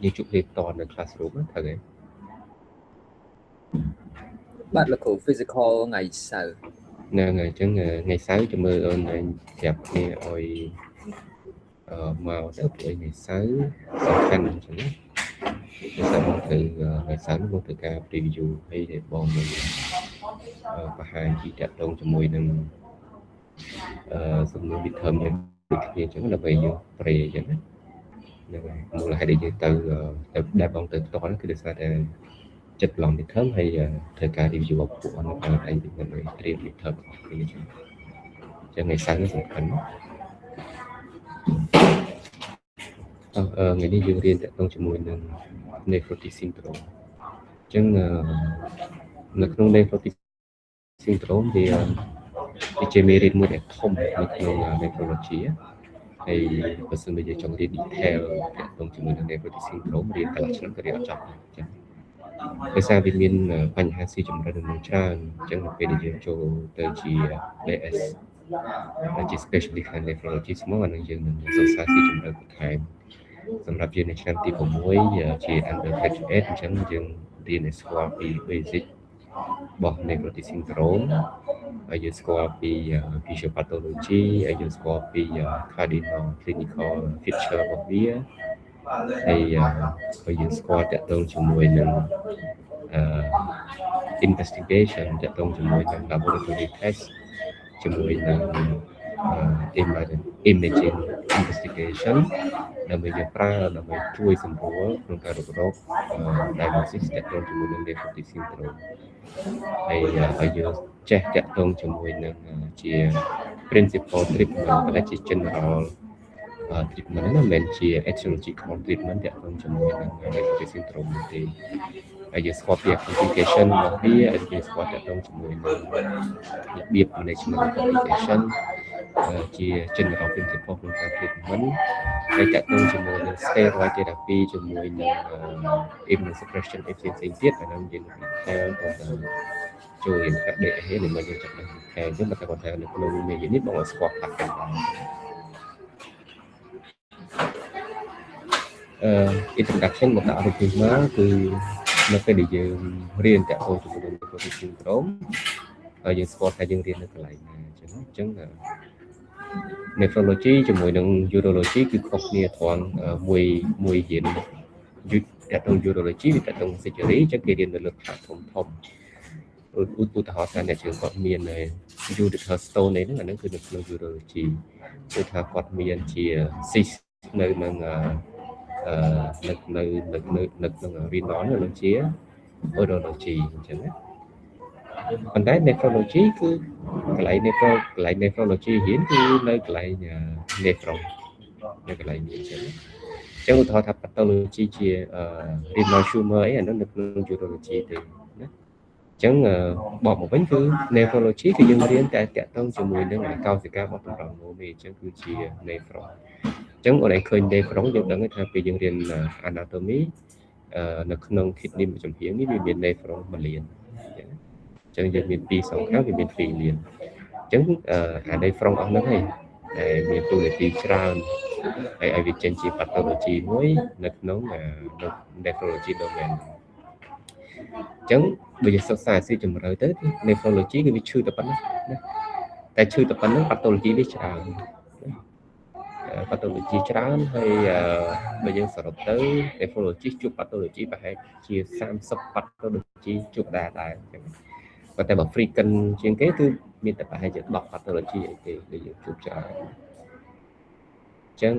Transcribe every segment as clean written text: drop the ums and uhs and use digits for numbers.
យើងជួបគ្នាតនៅ classroom ហ្នឹង បាទលោកគ្រូ physical ថ្ងៃសៅរ៍ ហ្នឹងហើយអញ្ចឹងថ្ងៃសៅរ៍ចាំមើលអូនឯងប្រាប់គ្នាឲ្យមកទៅព្រោះថ្ងៃសៅរ៍សំខាន់អញ្ចឹងណាថ្ងៃសៅរ៍មកទៅថ្ងៃសៅរ៍មកទៅការ preview ហើយដែលបងនឹងបង្ហាញពីតាក់ទងជាមួយនឹងសំណួរ midterm យើងដូចគ្នាអញ្ចឹងដើម្បីយើង pre អញ្ចឹងណាហ្នឹងហើយមូលហេតុដែលយើងទៅដែលបងទៅផ្ទាល់គឺដោយសារតែចិត្តឡង midterm ហើយធ្វើការ review របស់ពួកអននៅឯងដើម្បីត្រៀម midterm របស់គ្នាអញ្ចឹងថ្ងៃសៅរ៍នេះសំខាន់ថ្ងៃនេះយើងរៀនតាក់ទងជាមួយនឹង nephrotic syndrome អញ្ចឹងនៅក្នុង nephrotic syndrome វាជាមេរៀនមួយដែលធំនៅក្នុង nephrology ហើយបើសិនជាយើងចង់រៀន detail តាក់ទងជាមួយនឹង nephrotic syndrome រៀនកន្លះឆ្នាំក៏រៀនអត់ចប់អញ្ចឹងដោយសារវាមានបញ្ហាស៊ីជម្រៅនៅច្រើនអញ្ចឹងនៅពេលដែលយើងចូលទៅជា BS ជា specialist nephrology ស្មោះអានឹងយើងនឹងសិក្សាស៊ីជម្រៅបន្ថែមសម្រាប់យើងនៅឆ្នាំទី6ជា undergraduate អញ្ចឹងយើងរៀនឲ្យស្គាល់ពី basic របស់ nephrotic syndrome ហើយយើងស្គាល់ពី physiopathology ហើយយើងស្គាល់ពី cardinal clinical feature របស់វាហើយយើងស្គាល់តាក់ទងជាមួយនឹងinvestigation តាក់ទងជាមួយនឹង laboratory test ជាមួយនឹង imaging investigation ដើម្បីយើងប្រើដើម្បីជួយសម្រួលក្នុងការរករក diagnosis តាក់ទងជាមួយនឹង nephrotic syndrome ហើយយើងចេះតាក់ទងជាមួយនឹងជា principal treatment ដែលជា general treatment ណាមិនមែនជា etiological treatment តាក់ទងជាមួយនឹង nephrotic syndrome ទេហើយយើងស្គាល់ពី application របស់វាហើយយើងស្គាល់តាក់ទងជាមួយនឹងរបៀប management application ជា general principle ក្នុងការ treatment ហើយតាក់ទងជាមួយនឹង steroid therapy ជាមួយនឹង immunosuppression ផ្សេងៗទៀតអាហ្នឹងយើងនឹងតាមចូលរៀនកាត់ដេកឲ្យដើម្បីយើងចាប់បានខែអញ្ចឹងបើតែគាត់ថានៅក្នុងមេរៀននេះបងឲ្យស្គាល់ខ្លះกันដែរintroduction មកដាក់រូបភាពមកគឺនៅពេលដែលយើងរៀនតាក់ទងជាមួយនឹង nephrotic syndrome ហើយយើងស្គាល់ថាយើងរៀននៅកន្លែងណាអញ្ចឹង nephrology ជាមួយនឹង urology គឺខុសគ្នាត្រង់មួយរៀនតាក់ទង urology វាតាក់ទង surgery អញ្ចឹងគេរៀននៅលើផ្នែកធំឧទាហរណ៍ថាអ្នកយើងគាត់មាន ureter stone ហ្នឹងអាហ្នឹងគឺនៅក្នុង urology គឺថាគាត់មានជា cyst នៅក្នុងrenal នឹងជា urology អញ្ចឹងណាប៉ុន្តែ nephrology គឺកន្លែង nephrology រៀនគឺនៅកន្លែង nephron នៅកន្លែងនេះអញ្ចឹងឧទាហរណ៍ថា pathology ជា renal tumor អីអានោះនៅក្នុង urology ទេណាអញ្ចឹងបកមកវិញគឺ nephrology គឺយើងរៀនតែតាក់ទងជាមួយនឹងកោសិការបស់តម្រងនោមនេះអញ្ចឹងគឺជា nephron អញ្ចឹងអូនឯងឃើញ nephron យើងដឹងថាពេលយើងរៀន anatomy នៅក្នុង kidney មួយចំហៀងនេះវាមាន nephron 1លានអញ្ចឹងយើងមាន2សងខាងវាមាន2លានអញ្ចឹងអា nephron អស់ហ្នឹងហើយដែលមានតួនាទីច្រើនហើយឲ្យវាចេញជា pathology មួយនៅក្នុង nephrology domain អញ្ចឹងបើយើងសិក្សាស៊ីជម្រៅទៅ nephrology គឺវាឈឺតែប៉ុណ្ណឹងណាតែឈឺតែប៉ុណ្ណឹង pathology វាច្រើន pathology ច្រើនហើយបើយើងសរុបទៅ nephrology ជួប pathology ប្រហែលជា30 pathology ជួបដែរអញ្ចឹងប៉ុន្តែបើ frequent ជាងគេគឺមានតែប្រហែលជា10 pathology អីទេដែលយើងជួបច្រើនអញ្ចឹង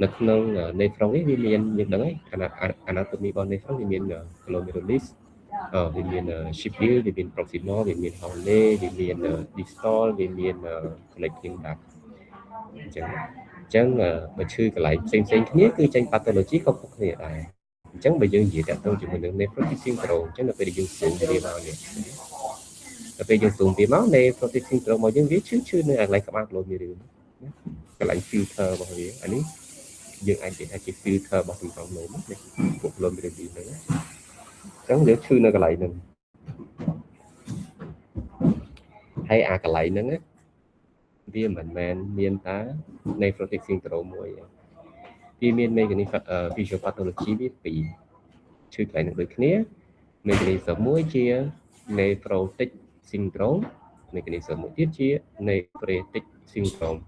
នៅក្នុង nephron នេះវាមានយើងដឹងហើយ anatomy របស់ nephron វាមាន glomerulus វាមាន shipil វាមាន proximal វាមាន Hole វាមាន distal វាមាន collecting duct អញ្ចឹងបើឈឺកន្លែងផ្សេងគ្នាគឺចេញ pathology ក៏ពុកគ្នាដែរអញ្ចឹងបើយើងនិយាយតាក់ទងជាមួយនឹង nephrotic syndrome អញ្ចឹងនៅពេលដែលយើងស៊ូមវាមកនេះដល់ពេលយើងស៊ូមវាមក nephrotic syndrome របស់យើងវាឈឺនៅកន្លែងក្បាលក្លូមីរឿណាកន្លែង filter របស់វាអានេះយើងអាចនិយាយថាជា filter របស់ទីក្រុងនោមនេះពួកក្លូមីរឿហ្នឹងអញ្ចឹងវាឈឺនៅកន្លែងហ្នឹងហើយអាកន្លែងហ្នឹងវាមិនមែនមានតែ nephrotic syndrome មួយ វាមាន mechanism visual pathology វាពីរឈឺកន្លែងនឹងដូចគ្នា mechanism មួយជា nephrotic syndrome mechanism មួយទៀតជា nephritic syndrome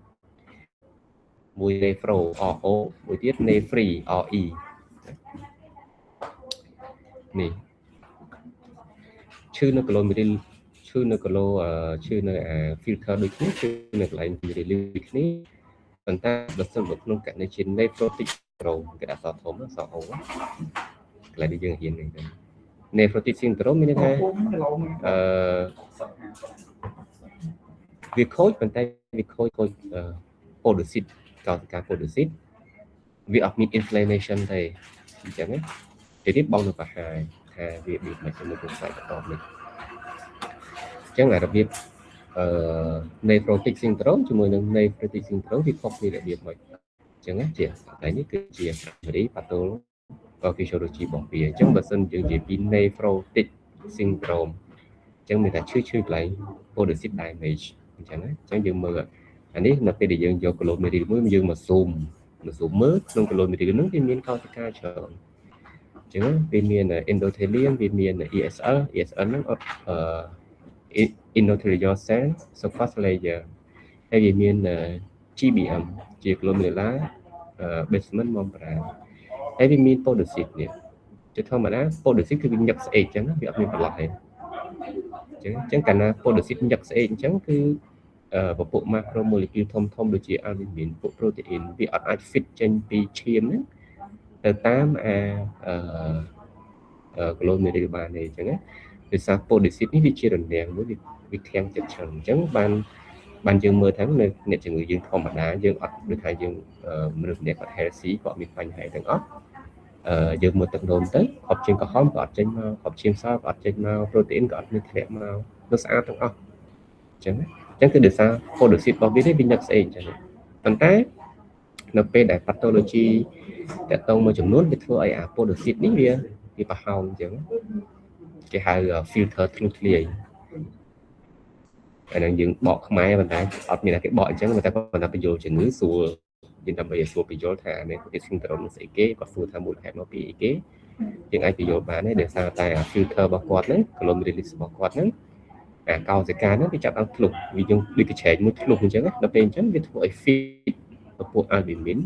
មួយ nephro RO មួយទៀត nephri RE នេះឈឺនៅ glomeruli ឈឺនៅ ឈឺនៅអា filter ដូចគ្នាឈឺនៅកន្លែង glomeruli ដូចគ្នាប៉ុន្តែបើសិននៅក្នុងករណីជា nephrotic syndrome គេដាក់សធំសអូកន្លែងដែលយើងរៀននេះ nephrotic syndrome មានន័យថាវាខូចប៉ុន្តែវាខូចpodocyte កោសិកា podocyte វាអត់មាន inflammation ទេអញ្ចឹងណាទីនេះបងនៅប្រហែលថាវាបៀបមកជាមួយនឹងស្បែកបន្តនេះអញ្ចឹងរបៀបnephrotic syndrome ជាមួយនឹង nephritic syndrome វាខុសពីរបៀបមកអញ្ចឹងណាជាតែនេះគឺជា primary pathophysiology របស់វាអញ្ចឹងបើសិនយើងនិយាយពី nephrotic syndrome អញ្ចឹងមានតែឈឺកន្លែង podocyte damage អញ្ចឹងណាអញ្ចឹងយើងមើលអានេះនៅពេលដែលយើងយក glomeruli មួយយើងមក zoom មើលក្នុង glomeruli ហ្នឹងវាមានកោសិកាច្រើនអញ្ចឹងវាមាន endothelium វាមាន ESL ហ្នឹងendothelial cell surface layer ហើយវាមាន GBM ជា glomerular basement membrane ហើយវាមាន podocyte នេះជាធម្មតា podocyte គឺវាញឹកស្អេកអញ្ចឹងវាអត់មានបន្លោះទេអញ្ចឹងកាលណា podocyte ញឹកស្អេកអញ្ចឹងគឺពពុះ macro molecule ធំដូចជា albumin ពួក protein វាអត់អាច fit ចេញពីឈាមហ្នឹងទៅតាមglomeruli បានទេអញ្ចឹងណាដោយសារ podocyte នេះវាជារនាំងមួយវាធាំងចិត្តច្រើនអញ្ចឹងបានយើងមើលថាអ្នកជំងឺយើងធម្មតាយើងអត់ដូចថាយើងមនុស្សម្នាក់គាត់ healthy គាត់មានបញ្ហាទាំងអស់យើងមើលទឹកនោមទៅខប់ជាងក្រហមក៏អត់ចេញមកខប់ជាងសក៏អត់ចេញមក protein ក៏អត់មានធ្លាក់មកnóស្អាតទាំងអស់អញ្ចឹងគឺដោយសារ podocyte របស់វានេះវាញឹកស្អេកអញ្ចឹងប៉ុន្តែនៅពេលដែល pathology តកតងមួយចំនួនវាធ្វើឲ្យអា podocyte នេះវាប្រហោងអញ្ចឹងគេហៅ filter ធ្លុះធ្លាយអានឹងយើងបកខ្មែរប៉ុន្តែអត់មានតែគេបកអញ្ចឹងតែគាត់បញ្យល់ជំងឺស្រួលយើងដើម្បីឲ្យស្រួលបញ្យល់ថាអានេះវា syndrome ស្អីគេគាត់សួរថាមូលហេតុមកពីអីគេយើងអាចបញ្យល់បានទេដោយសារតែ filter របស់គាត់ហ្នឹង glomerulus របស់គាត់ហ្នឹងអាកោសិកាហ្នឹងវាចាប់ដល់ធ្លុះវាយើងដូចកញ្ឆែងមួយធ្លុះអញ្ចឹងដល់ពេលអញ្ចឹងវាធ្វើឲ្យ feed ពពួក albumin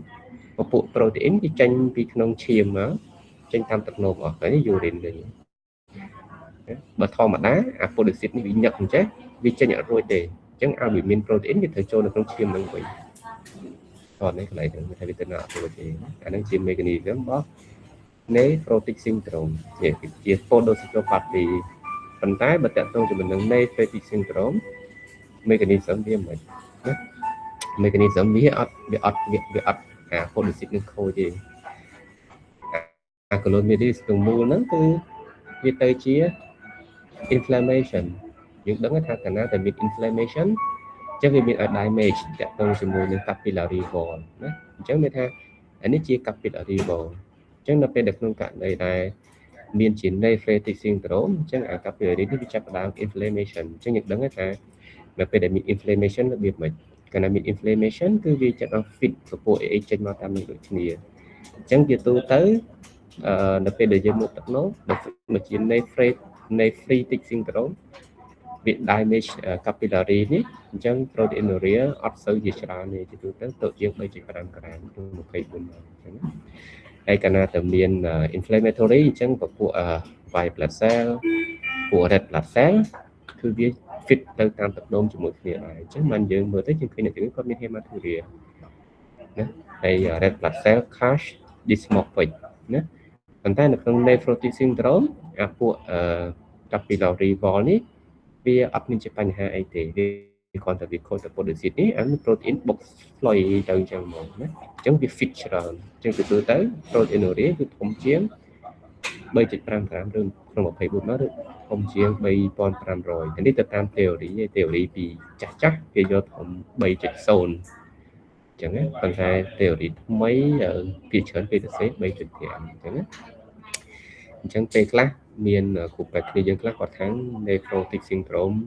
ពពួក protein វាចេញពីក្នុងឈាមមកចេញតាមទឹកនោមអស់ហើយ urine វិញបើធម្មតាអា podocyte នេះវាញឹកអញ្ចឹងវាចេញអត់រួចទេអញ្ចឹង albumin protein វាត្រូវចូលនៅក្នុងឈាមហ្នឹងវិញតោះនេះកន្លែងហ្នឹងថាវាទៅណាអត់រួចទេអាហ្នឹងជា mechanism របស់ nephrotic syndrome ជា podocytopathy ប៉ុន្តែបើតកតងជាមួយនឹង nephritic syndrome mechanism វាមិនណា mechanism វាអត់អា podocyte នឹងខូចទេអា glomeruli ក្នុងមូលហ្នឹងគឺវាទៅជា inflammation យើងដឹងថាកាលណាតែមាន inflammation អញ្ចឹងវាមាន damage តកតងជាមួយនឹង capillary wall ណាអញ្ចឹងមានថាអានេះជា capillary wall អញ្ចឹងនៅពេលដែលក្នុងករណីដែលមានជា nephritic syndrome អញ្ចឹងអា capillary នេះវាចាប់ផ្ដើម inflammation អញ្ចឹងយើងដឹងថានៅពេលដែលមាន inflammation របៀបម៉េចកាលណាមាន inflammation គឺវាចាប់ដល់ fit ពពួក AH ចេញមកតាមនេះដូចគ្នាអញ្ចឹងជាទូទៅនៅពេលដែលយើងមើលទឹកនោមដូចជា nephritic syndrome វា damage capillary នេះអញ្ចឹង proteinuria អត់សូវជាច្រើនទេជាទូទៅទៅជាង 3.5 ក្រាមទៅ24ម៉ោងអញ្ចឹងហើយកាលណាតែមាន inflammatory អញ្ចឹងពពួក white blood cell ពួក red blood cell គឺវា fit ទៅតាមទឹកនោមជាមួយគ្នាហើយអញ្ចឹងបានយើងមើលទៅយើងឃើញអ្នកជំងឺគាត់មាន hematuria ណាហើយ red blood cell cash dysmorphic ណាប៉ុន្តែនៅក្នុង nephrotic syndrome អាពួកcapillary wall នេះវាអត់មានជាបញ្ហាអីទេវាគ្រាន់តែវាខូចទៅ podocyte នេះអា protein បុកស្លុយទៅអញ្ចឹងមកណាអញ្ចឹងវា fit ច្រើនអញ្ចឹងទៅទៅ proteinuria គឺធំជាង 3.5 ក្រាមឬក្នុង24ម៉ោងឬធំជាង 3500 នេះទៅតាម theory ពីចាស់គេយកធំ 3.0 អញ្ចឹងណាប៉ុន្តែ theory ថ្មីគេច្រើនគេទៅសេ 3.5 អញ្ចឹងណាអញ្ចឹងពេលខ្លះមានគ្រូពេទ្យគ្នាយើងខ្លះគាត់ថា nephrotic syndrome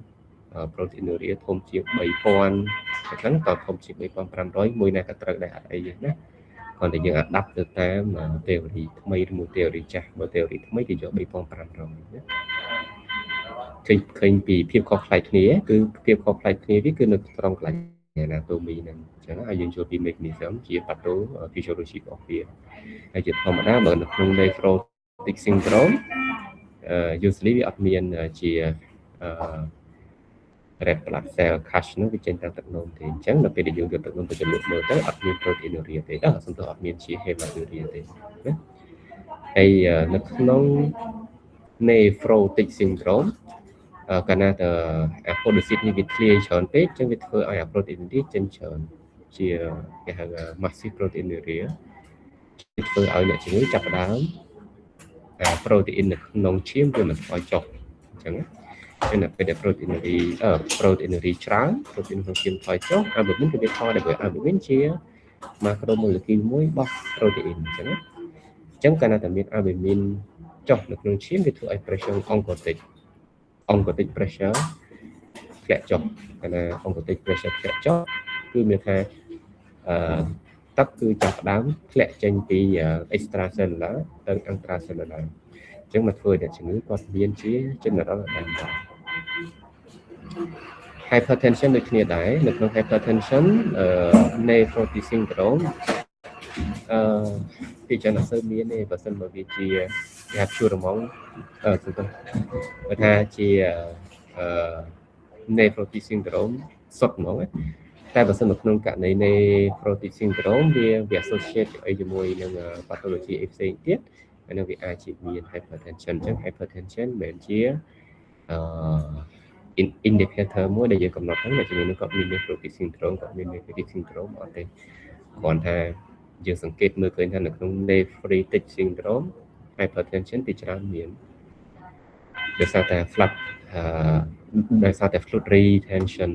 proteinuria ធំជាង 3000 អញ្ចឹងក៏ធំជាង 3500 មួយណាក៏ត្រូវដែរអត់អីទេណា còn đểយើងដាក់ទៅតាម theory ថ្មីឬមួយ theory ចាស់បើ theory ថ្មីគេយក 3500 ណាឃើញពីភាពខុសប្លែកគ្នាគឺភាពខុសប្លែកគ្នាវាគឺនៅត្រង់កន្លែង anatomy ហ្នឹងអញ្ចឹងហើយយើងចូលពី mechanism ជា pathophysiology របស់វាហើយជាធម្មតាបើនៅក្នុង nephrotic syndrome usually វាអត់មានជា red blood cell cache នោះវាចេញតាមទឹកនោមទេអញ្ចឹងដល់ពេលដែលយើងយកទឹកនោមទៅចំនួនមើលទៅអត់មាន proteinuria ទេសំទោសអត់មានជា hematuria ទេណាហើយនៅក្នុង nephrotic syndrome កាលណាទៅ apodocyte នេះវាធ្លាយច្រើនពេកអញ្ចឹងវាធ្វើឲ្យ proteinuria ចេញច្រើនជាគេហៅ massive proteinuria ធ្វើឲ្យអ្នកជំងឺចាប់ផ្ដើម protein នៅក្នុងឈាមវាមិនថយចុះអញ្ចឹងណាពេលដែល proteinuria ច្រើន protein ក្នុងឈាមថយចុះ albumin គឺវាថយដែល albumin ជា macromolecule មួយរបស់ protein អញ្ចឹងណាអញ្ចឹងកាលណាតែមាន albumin ចុះនៅក្នុងឈាមវាធ្វើឲ្យ pressure oncotic pressure ធ្លាក់ចុះកាលណា oncotic pressure ធ្លាក់ចុះគឺមានថាទឹកគឺចាប់ផ្ដើមធ្លាក់ចេញពី extracellular ទៅ intracellular អញ្ចឹងមកធ្វើឲ្យអ្នកជំងឺគាត់មានជា general edema hypertension ដូចគ្នាដែរនៅក្នុង hypertension nephrotic syndrome ពីចឹងអត់សូវមានទេបើសិនមកវាជាគេជួរហ្មងសំទោសបើថាជា nephrotic syndrome សុទ្ធហ្មងតែបើសិននៅក្នុងករណី nephrotic syndrome វា associate ជាមួយនឹង pathology ផ្សេងទៀតហើយនឹងវាអាចជាមាន hypertension អញ្ចឹង hypertension មិនមែនជាindicator មួយដែលយើងកំណត់ហ្នឹងតែជាមួយនឹងគាត់មាន nephrotic syndrome គាត់មាន nephrotic syndrome អត់ទេគ្រាន់ថាយើងសង្កេតមើលឃើញថានៅក្នុង nephritic syndrome hypertension ទីច្រើនមានដោយសារតែ fluid retention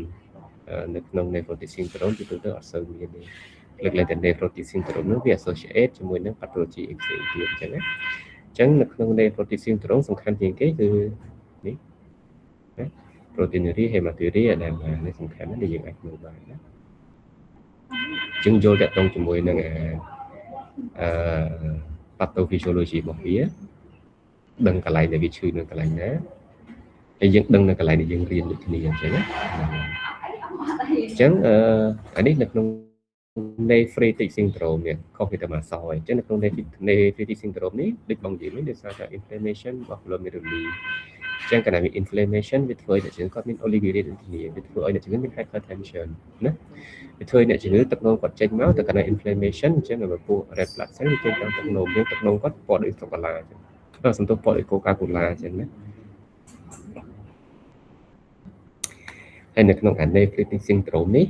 នៅក្នុង nephrotic syndrome ទីទៅអត់សូវមានទេលើកឡើងតែ nephrotic syndrome នោះវា associate ជាមួយនឹង pathology ផ្សេងទៀតអញ្ចឹងណាអញ្ចឹងនៅក្នុង nephrotic syndrome សំខាន់ជាងគេគឺនេះ proteinuria hematuria ដែលនេះសំខាន់ណាស់ដែលយើងអាចមើលបានណាជាងយល់តាក់ទងជាមួយនឹងpathophysiology របស់វាដឹងកន្លែងដែលវាឈឺនៅកន្លែងណាហើយយើងដឹងនៅកន្លែងដែលយើងរៀនដូចគ្នាអញ្ចឹងណាអញ្ចឹងអានេះនៅក្នុង nephritic syndrome នេះខុសពីតែមួយសអញ្ចឹងនៅក្នុង nephritic syndrome នេះដូចបងនិយាយវិញដោយសារតែ inflammation របស់ glomeruli អញ្ចឹងកាលណាមាន inflammation វាធ្វើឲ្យអ្នកជំងឺគាត់មាន oliguria វាធ្វើឲ្យអ្នកជំងឺមាន hypertension ណាវាធ្វើឲ្យអ្នកជំងឺទឹកនោមគាត់ចេញមកទៅកាលណា inflammation អញ្ចឹងវាពួក red blood cell វាចេញតាមទឹកនោមយើងទឹកនោមគាត់ពណ៌ដូចសូកូឡាអញ្ចឹងសំទោសពណ៌ដូច Coca-Cola អញ្ចឹងណាហើយនៅក្នុង nephritic syndrome នេះ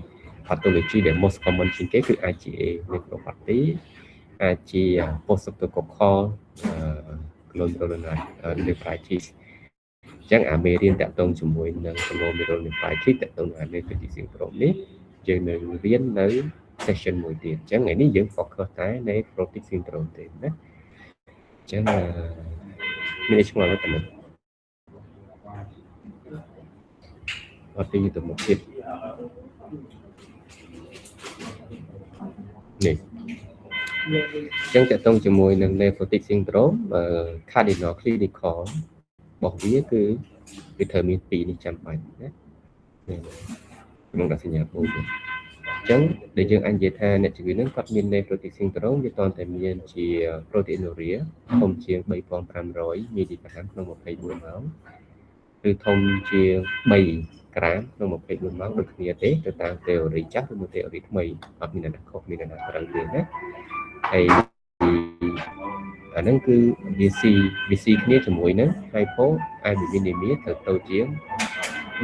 pathology ដែល most common ជាងគេគឺ IgA nephropathy អាចជា post-streptococcal glomerulonephritis អញ្ចឹងអាមេរៀនតាក់ទងជាមួយនឹង glomerulonephritis តាក់ទងនឹង nephritic syndrome នេះយើងនៅរៀននៅ session មួយទៀតអញ្ចឹងថ្ងៃនេះយើង focus តែ nephrotic syndrome ទេណាអញ្ចឹងមានឆ្ងល់ទេបងអត់ទីទៅមុខទៀតនេះអញ្ចឹងតាក់ទងជាមួយនឹង nephrotic syndrome cardinal clinical របស់វាគឺវាត្រូវមាន2នេះចាំបាច់ណាក្នុងដាក់សញ្ញាពូជអញ្ចឹងដែលយើងអាចនិយាយថាអ្នកជំងឺនឹងគាត់មាន nephrotic syndrome វាតន្តែមានជា proteinuria ធំជាង 3500 មីលីក្រាមក្នុង24ម៉ោងឬធំជាង3ក្រាមក្នុង24ម៉ោងដូចគ្នាទេទៅតាម theory ចាស់ឬមួយ theory ថ្មីអត់មានអ្នកណាខុសមានអ្នកណាត្រូវទេណាហើយអាហ្នឹងគឺវាស៊ីគ្នាជាមួយនឹង hypoalbuminemia ត្រូវតូចជាង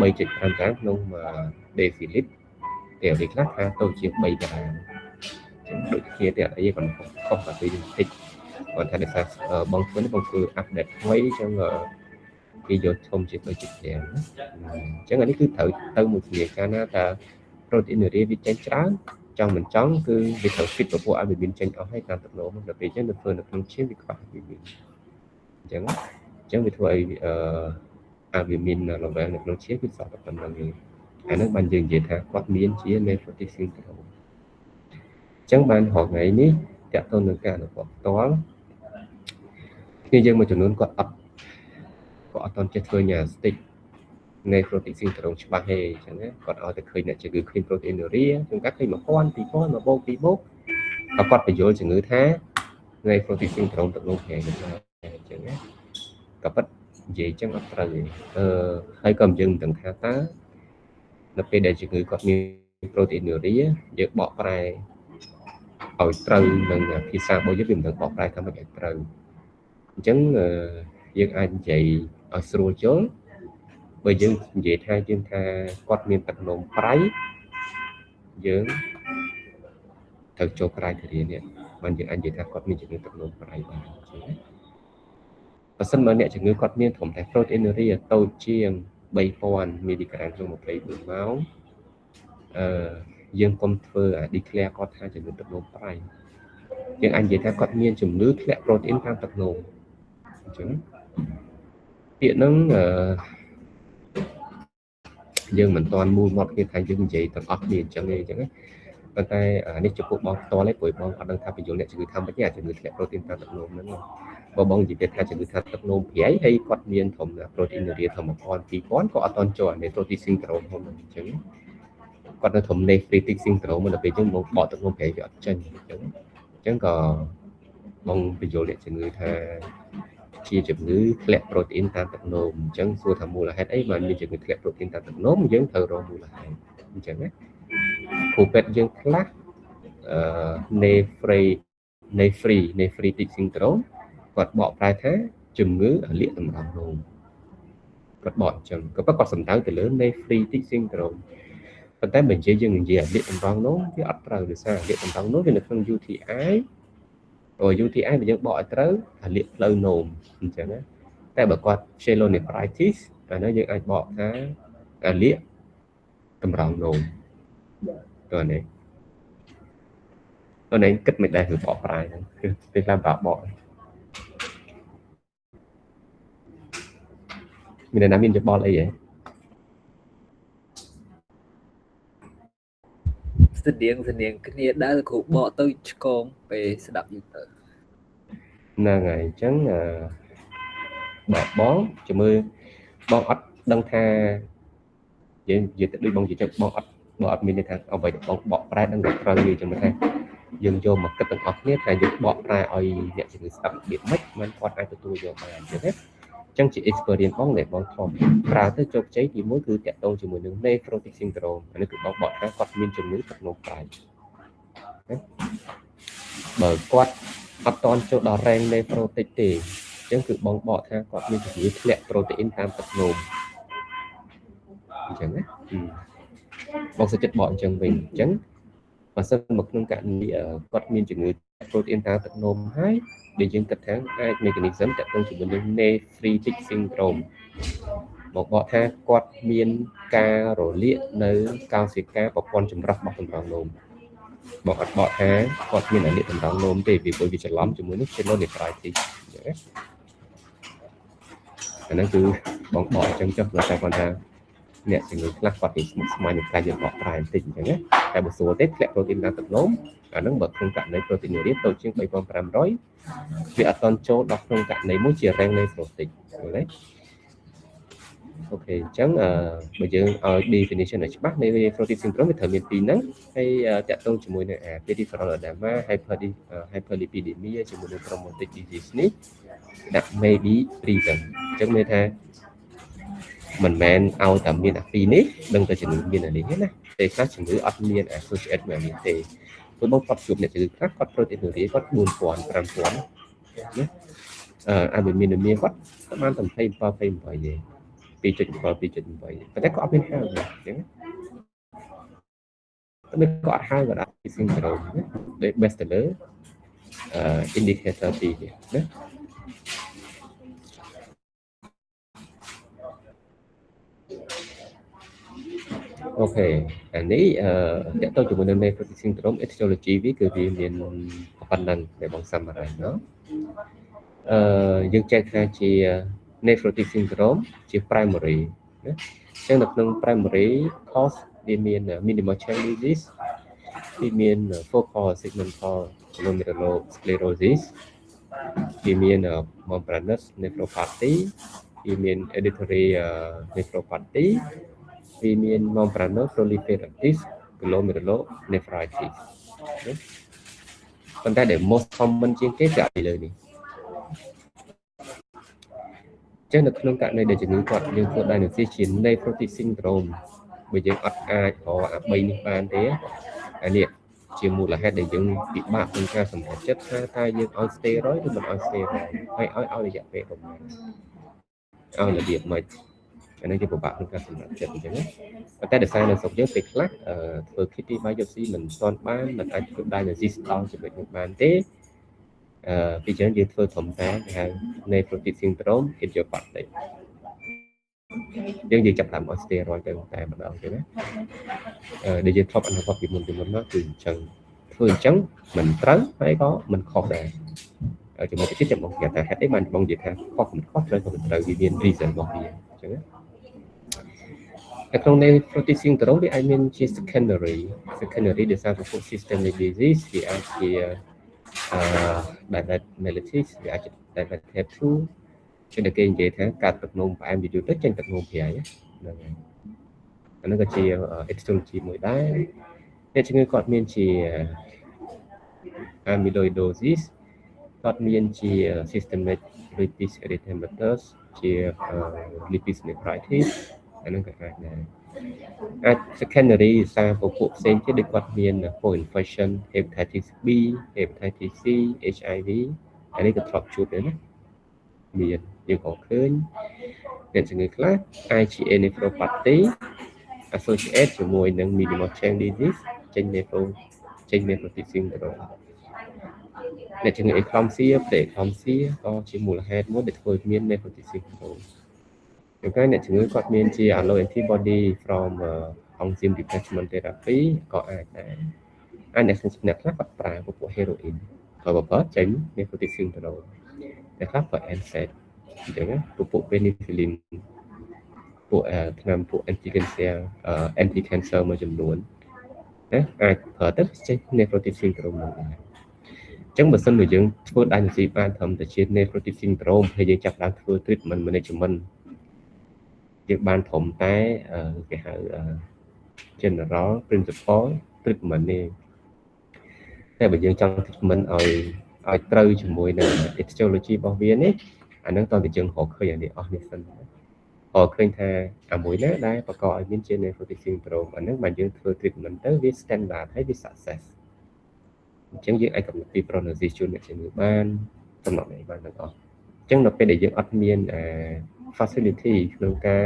3.5 ក្រាមក្នុងdeciliter theory ខ្លះថាតូចជាង3ក្រាមចឹងដូចគ្នាទេអត់អីគាត់ខុសតែពីបន្តិចគាត់ថាដោយសារបងធ្វើនេះបងធ្វើ update ថ្មីចឹងគេយកធំជា 3.5 ណាអញ្ចឹងអានេះគឺត្រូវទៅមួយគ្នាកាលណាតា proteinuria វាចេញច្រើនចង់មិនចង់គឺវាត្រូវ fit ពពួក albumin ចេញអស់ហើយតាមទឹកនោមដល់ពេលអញ្ចឹងនៅធ្វើនៅក្នុងឈាមវាខ្វះ albumin អញ្ចឹងវាធ្វើឲ្យalbumin level នៅក្នុងឈាមគឺសល់តែប៉ុណ្្នឹងឯងអាហ្នឹងបានយើងនិយាយថាគាត់មានជា nephrotic syndrome អញ្ចឹងបានរហថ្ងៃនេះ តាក់ទងនឹងការអនុវត្តផ្ទាល់គ្នាយើងមួយចំនួនគាត់អត់ទាន់ចេះធ្វើញ៉ាស្តិច nephrotic syndrome ច្បាស់ទេអញ្ចឹងណាគាត់ឲ្យតែឃើញអ្នកជំងឺ clean proteinuria ជួនកាលឃើញ1000 2000 1 បូក 2 បូកហើយគាត់បញ្យល់ជំងឺថា nephrotic syndrome ទឹកនោមប្រេងអញ្ចឹងណាក៏ប៉ិតនិយាយអញ្ចឹងអត់ត្រូវទេហើយក៏យើងមិនដឹងថាតើនៅពេលដែលជំងឺគាត់មាន proteinuria យើងបកប្រែឲ្យត្រូវនឹងភាសារបស់យើងវាមិនដឹងបកប្រែថាម៉េចឲ្យត្រូវអញ្ចឹងយើងអាចនិយាយឲ្យស្រួលយល់បើយើងនិយាយថាយើងថាគាត់មានទឹកនោមប្រៃយើងត្រូវចូលក្រៃធារានេះបានយើងអាចនិយាយថាគាត់មានជំងឺទឹកនោមប្រៃបានអញ្ចឹងណាបើសិនបើអ្នកជំងឺគាត់មានត្រឹមតែ proteinuria តូចជាង 3000 មីលីក្រាមក្នុង24ម៉ោងយើងកុំធ្វើdeclare គាត់ថាជំងឺទឹកនោមប្រៃយើងអាចនិយាយថាគាត់មានជំងឺធ្លាក់ protein តាមទឹកនោមអញ្ចឹងពាក្យហ្នឹងយើងមិនទាន់មូលមកគ្នាថាយើងនិយាយទាំងអស់គ្នាអញ្ចឹងទេអញ្ចឹងណាប៉ុន្តែនេះចំពោះបងផ្ទាល់ទេព្រោះបងអត់ដឹងថាបញ្យល់អ្នកជំងឺថាម៉េចទេជំងឺធ្លាក់ protein តាមទឹកនោមហ្នឹងបើបងនិយាយថាជំងឺថាទឹកនោមប្រៃហើយគាត់មានធំ proteinuria ធំ 1000 2000ក៏អត់ទាន់ចូល nephrotic syndrome ហ្នឹងអញ្ចឹងគាត់នៅធំ nephritic syndrome ដល់ពេលអញ្ចឹងបងបកទឹកនោមប្រៃវាអត់ចេញអញ្ចឹងក៏បងបញ្យល់អ្នកជំងឺថាជាជំងឺធ្លាក់ protein តាមទឹកនោមអញ្ចឹងសួរថាមូលហេតុអីបានមានជំងឺធ្លាក់ protein តាមទឹកនោមយើងត្រូវរកមូលហេតុអញ្ចឹងណាគ្រូពេទ្យយើងខ្លះnephritic syndrome គាត់បកប្រែថាជំងឺលាកតម្រង់នោមគាត់បកអញ្ចឹងក៏គាត់សំដៅទៅលើ nephritic syndrome ប៉ុន្តែបើនិយាយយើងនិយាយលាកតម្រង់នោមវាអត់ត្រូវដោយសារលាកតម្រង់នោមវានៅក្នុង UTI UTI បើយើងបកឲ្យត្រូវលាកផ្លូវនោមអញ្ចឹងណាតែបើគាត់ pyelonephritis អានោះយើងអាចបកថាលាកតម្រង់នោមតើនេះគិតមិនដែរគឺបកប្រែហ្នឹងគឺពេលខ្លះបកមានអ្នកណាមានយោបល់អីហ៎ស្តៀងគ្នាដែលគ្រូបកទៅឆ្កងពេលស្ដាប់យូរទៅហ្នឹងហើយអញ្ចឹងបងជំរឿបងអត់ដឹងថាយើងនិយាយទៅដូចបងនិយាយទៅបងអត់មានន័យថាអ្វីដែលបងបកប្រែដឹងតែត្រូវទេចាំថាយើងយកមកគិតទាំងអស់គ្នាថាយើងបកប្រែឲ្យអ្នកជំងឺស្ដាប់របៀបម៉េចមិនគាត់អាចទទួលយកបានអញ្ចឹងណាចឹងជា experience បងដែលបងធំប្រើទៅជោគជ័យទី1គឺតាក់ទងជាមួយនឹង nephrotic syndrome អានេះគឺបងបកថាគាត់មានជំងឺទឹកនោមប្រៃបើគាត់អត់តន់ចូលដល់ rank nephrotic ទេអញ្ចឹងគឺបងបកថាគាត់មានជំងឺធ្លាក់ protein តាមទឹកនោមអញ្ចឹងណាបងសុខចិត្តបកអញ្ចឹងវិញអញ្ចឹងបើសិនមកក្នុងករណីគាត់មានជំងឺ protein តាមទឹកនោមហើយដែលយើងគិតថាអាច mechanism តាក់ទងជាមួយនឹង nephritic syndrome មកបកថាគាត់មានការរលាកនៅកោសិកាប្រព័ន្ធចម្រោះរបស់តម្រងនោមបងអត់បកថាគាត់មានអានិកតម្រងនោមទេពីព្រោះវាច្រឡំជាមួយនឹង pyelonephritis អញ្ចឹងណាអាហ្នឹងគឺបងបកអញ្ចឹងចុះតែគាត់ថាអ្នកជំងឺខ្លះគាត់និយាយស្មាននឹងការយើងបកប្រែបន្តិចអញ្ចឹងណាតែបើសួរទេធ្លាក់ protein តាមទឹកនោមអាហ្នឹងបើក្នុងករណី proteinuria តូចជាង 3500 វាអត់តន់ចូលដល់ក្នុងករណីមួយជា rank nephrotic ឃើញទេអូខេអញ្ចឹងបើយើងឲ្យ definition ឲ្យច្បាស់នៃ nephrotic syndrome វាត្រូវមានពីរហ្នឹងហើយតាក់ទងជាមួយនឹងperipheral edema hyperlipidemia ជាមួយនឹង thrombotic disease នេះដាក់ maybe reason អញ្ចឹងមានថាមិនមែនឲ្យតែមានអាពីរនេះដឹងតែជំងឺមានអានេះណាតែខ្លះជំងឺអត់មាន associate មួយនេះទេព្រោះបងគាត់ជួបអ្នកជំងឺខ្លះគាត់ proteinuria គាត់ 4000 5000 ណាalbuminemia គាត់បានតែ27 ទេ 2.7 2.8 ប៉ុន្តែក៏អត់មានហៅទេអញ្ចឹងតែក៏អត់ហៅក៏ដាក់ syndrome ណាដែល best seller indicator ទីណាអូខេអានេះតើតើជាមួយនឹង nephrotic syndrome etiology វាគឺវាមានប៉ុណ្ណឹងដែលបង summarize เนาะយើងចែកថាជា nephrotic syndrome ជា primary ណាអញ្ចឹងនៅក្នុង primary cause វាមាន minimal change disease វាមាន focal segmental glomerulosclerosis វាមាន membranous nephropathy វាមាន hereditary nephropathy វាមាន membranoproliferative glomerulonephritis ប៉ុន្តែដែល most common ជាងគេគឺឥឡូវនេះចឹងនៅក្នុងករណីដែលជំងឺគាត់យើងធ្វើ diagnosis ជា nephrotic syndrome បើយើងអត់អាចរកអា3នេះបានទេអានេះជាមូលហេតុដែលយើងពិបាកក្នុងការសម្រេចចិត្តថាតើយើងឲ្យ steroid ឬមិនឲ្យ steroid ហើយឲ្យរយៈពេលប៉ុន្មានឲ្យរបៀបម៉េចអានេះជាពិបាកក្នុងការសម្រេចចិត្តអញ្ចឹងណាប៉ុន្តែដោយសារនៅស្រុកយើងពេលខ្លះធ្វើ kidney biopsy មិនទាន់បានមិនអាចធ្វើ diagnosis ដល់ចំណុចនេះបានទេពីច្រើនយើងធ្វើធម្មតាគេហៅ nephrotic syndrome idiopathic យើងចាប់តាមឲ្យ steroid ទៅតែម្ដងចឹងណាដែលយើងធ្លាប់អនុវត្តពីមុនមកគឺអញ្ចឹងធ្វើអញ្ចឹងមិនត្រូវហើយក៏មិនខុសដែរចំណុចទីទៀតបងនិយាយថាហេតុអីបានបងនិយាយថាខុសមិនខុសត្រូវក៏មិនត្រូវវាមាន reason របស់វាអញ្ចឹងណានៅក្នុង nephrotic syndrome វាអាចមានជា secondary ដោយសារពពួក systemic disease វាអាចជា diabetes mellitus វាអាចជា diabetes type 2ជាគេនិយាយថាកាត់ទឹកនោមផ្អែមយូរទៅចេញទឹកនោមប្រៃហ្នឹងហើយអានោះក៏ជា etiology មួយដែរអ្នកជំងឺគាត់មានជា amyloidosis គាត់មានជា systemic lupus erythematosus ជា lupus nephritis អានោះក៏អាចដែរអាច secondary សារពពួកផ្សេងទៀតដូចគាត់មាន co-infection hepatitis B hepatitis C HIV អានេះក៏ធ្លាប់ជួបដែរណាមានយើងក៏ឃើញអ្នកជំងឺខ្លះ IgA nephropathy associate ជាមួយនឹង minimal chain disease ចេញ nephrotic syndrome អ្នកជំងឺ eclampsia pre-eclampsia ក៏ជាមូលហេតុមួយដែលធ្វើឲ្យមាន nephrotic syndrome យ៉ាងណាអ្នកជំងឺគាត់មានជា allo antibody from enzyme replacement therapy ក៏អាចដែរអ្នកខ្លះគាត់ប្រើពពួក heroin ក៏បើចេញ nephrotic syndrome អ្នកខ្លះប្រើ NSAID អញ្ចឹងណាពពួក penicillin ពួកថ្នាំពួក anti cancer មួយចំនួនណាអាចប្រើទៅចេញ nephrotic syndrome ហ្នឹងដែរអញ្ចឹងបើសិនជាយើងធ្វើ diagnosis បានត្រឹមតែជា nephrotic syndrome ហើយយើងចាប់ផ្ដើមធ្វើ treatment management យើងបានត្រឹមតែគេហៅ general principle treatment នេះតែបើយើងចង់ treatment ឲ្យត្រូវជាមួយនឹង etiology របស់វានេះអានឹងតើយើងរកឃើញអានេះអស់នេះសិនឃើញថាអាមួយណាដែលបង្កឲ្យមានជា nephrotic syndrome អានឹងបើយើងធ្វើ treatment ទៅវា standard ហើយវា success អញ្ចឹងយើងអាចកំណត់ពី prognosis ជូនអ្នកជំងឺបានកំណត់នេះបានទាំងអស់អញ្ចឹងនៅពេលដែលយើងអត់មានfacility ក្នុងការ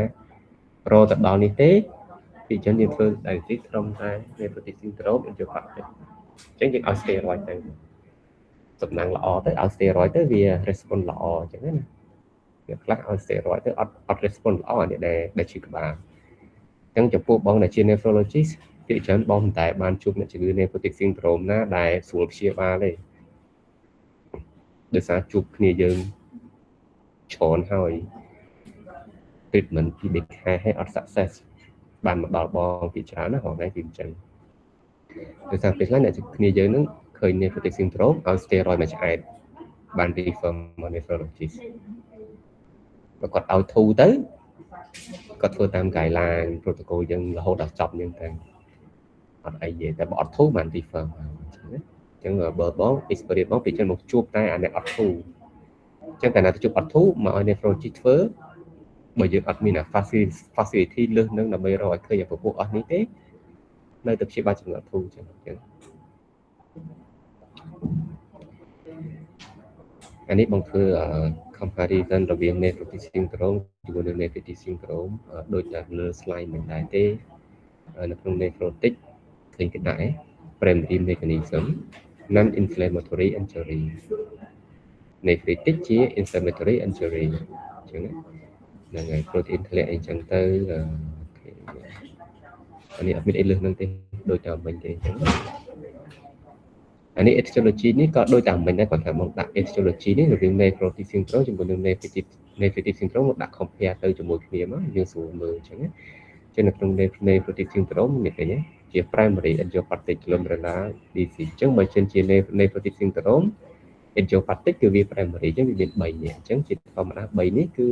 រកទៅដល់នេះទេពីចឹងយើងធ្វើ diagnosis ត្រឹមតែ nephrotic syndrome idiopathic អញ្ចឹងយើងឲ្យ steroid ទៅសំណាងល្អទៅឲ្យ steroid ទៅវា respond ល្អអញ្ចឹងណាអ្នកខ្លះឲ្យ steroid ទៅអត់ respond ល្អអានេះដែលជាក្បាលអញ្ចឹងចំពោះបងដែលជា nephrologist ពីច្រើនបងមិនតែបានជួបអ្នកជំងឺ nephrotic syndrome ណាដែលស្រួលព្យាបាលទេដោយសារជួបគ្នាយើងច្រើនហើយ treatment ពីបេខែឲ្យអត់ success បានមកដល់បងពីច្រើនណាហ្នឹងគឺអញ្ចឹងដោយសារពេលខ្លះអ្នកជំងឺយើងនឹងឃើញ nephrotic syndrome ឲ្យ steroid មួយឆ្អែតបាន refer មក nephrologist បើគាត់ឲ្យធូរទៅគាត់ធ្វើតាម guideline protocol យើងរហូតដល់ចប់យើងទៅអត់អីទេតែបើអត់ធូរបាន refer មកអញ្ចឹងណាអញ្ចឹងបើបង experience បងពីចឹងមកជួបតែអាអ្នកអត់ធូរអញ្ចឹងកាលណាទៅជួបអត់ធូរមកឲ្យ nephrologist ធ្វើបើយើងអត់មាន facility លើសនឹងដើម្បីរកឲ្យឃើញពពួកអស់នេះទេនៅតែព្យាបាលជំងឺអត់ធូរអញ្ចឹងអានេះបងធ្វើ comparison រវាង nephrotic syndrome ជាមួយនឹង nephritic syndrome ដូចតែលើ slide មិនដែរទេនៅក្នុង nephrotic ឃើញគេដាក់ primary mechanism non inflammatory injury nephritic ជា inflammatory injury អញ្ចឹងហ្នឹងហើយ protein ធ្លាក់អីចឹងទៅអានេះអត់មានអីលើសហ្នឹងទេដូចតែមិញទេអញ្ចឹងអានេះ etiology នេះក៏ដូចតែមិញដែរគាត់ថាមកដាក់ etiology នេះរវាង nephrotic syndrome ជាមួយនឹង nephritic syndrome មកដាក់ compare ទៅជាមួយគ្នាមកយើងស្រួលមើលអញ្ចឹងណាចឹងនៅក្នុង nephrotic syndrome នេះឃើញទេ ជា primary idiopathic glomerular disease អញ្ចឹងបើជា nephrotic syndrome idiopathic គឺវា primary អញ្ចឹងវាមាន3នេះអញ្ចឹងជាធម្មតា3នេះគឺ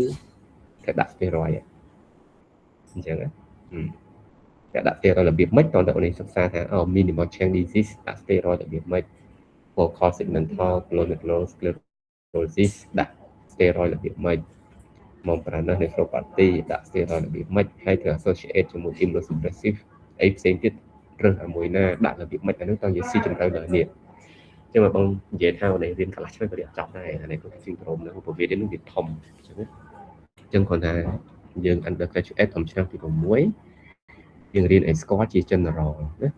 គេដាក់ steroid អញ្ចឹងគេដាក់ steroid របៀបម៉េចតើអ្នកនេះសិក្សាថាminimal change disease ដាក់ steroid របៀបម៉េច focal segmental glomerulosclerosis ដាក់ steroid របៀបម៉េចមកប្រាណនៅ nephropathy ដាក់ steroid របៀបម៉េចហើយត្រូវ associate ជាមួយ immunosuppressive អីផ្សេងទៀតរើសមួយណាដាក់របៀបម៉េចអានោះតើនិយាយស៊ីជម្រៅដល់នេះចឹងមកបងនិយាយថានេះរៀនកន្លះឆ្នាំក៏រៀនចប់ដែរអានេះគឺ syndrome ហ្នឹងព្រោះវានេះវាធំអញ្ចឹងចឹងគាត់ថាយើង undergraduate តាមឆ្នាំទី6យើងរៀនឲ្យស្គាល់ជា general ណា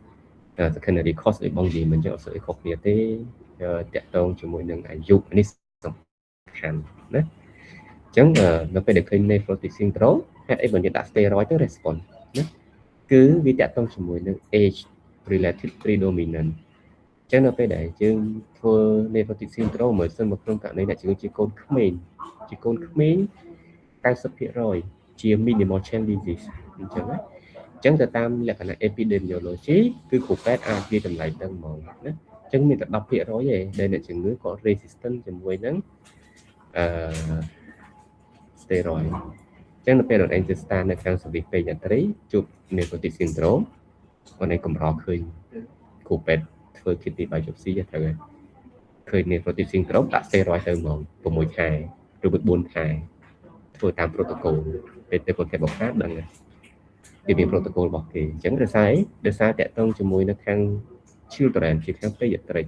secondary course ឲ្យបងនិយាយមិនចឹងអត់ស្អីខុសគ្នាទេតាក់ទងជាមួយនឹងអាយុនេះសំខាន់ណាអញ្ចឹងនៅពេលដែលឃើញ nephrotic syndrome ហេតុអីបើយើងដាក់ steroid ទៅ response ណាគឺវាតាក់ទងជាមួយនឹង age relative predominant អញ្ចឹងនៅពេលដែលយើងធ្វើ nephrotic syndrome មើលសិនមកក្នុងករណីអ្នកជំងឺជាកូនក្មេងជាកូនក្មេង 90% ជា minimal change disease អញ្ចឹងណាអញ្ចឹងទៅតាមលក្ខណៈ epidemiology គឺគ្រូពេទ្យអាចវាតម្លៃដឹងហ្មងណាអញ្ចឹងមានតែ 10% ទេដែលអ្នកជំងឺគាត់ resistant ជាមួយនឹងsteroid អញ្ចឹងនៅពេលដែលទៅ start នៅខាង service pediatry ជួប nephrotic syndrome គាត់ឯងកម្រឃើញគ្រូពេទ្យធ្វើ kidney biopsy ទៅហើយឃើញ nephrotic syndrome ដាក់ steroid ទៅហ្មង6ខែឬ4ខែធ្វើតាម protocol ពេលទៅប្រកបបខាដឹងវាមាន protocol របស់គេអញ្ចឹងដោយសារតាក់ទងជាមួយនៅខាង children ជាខាង pediatric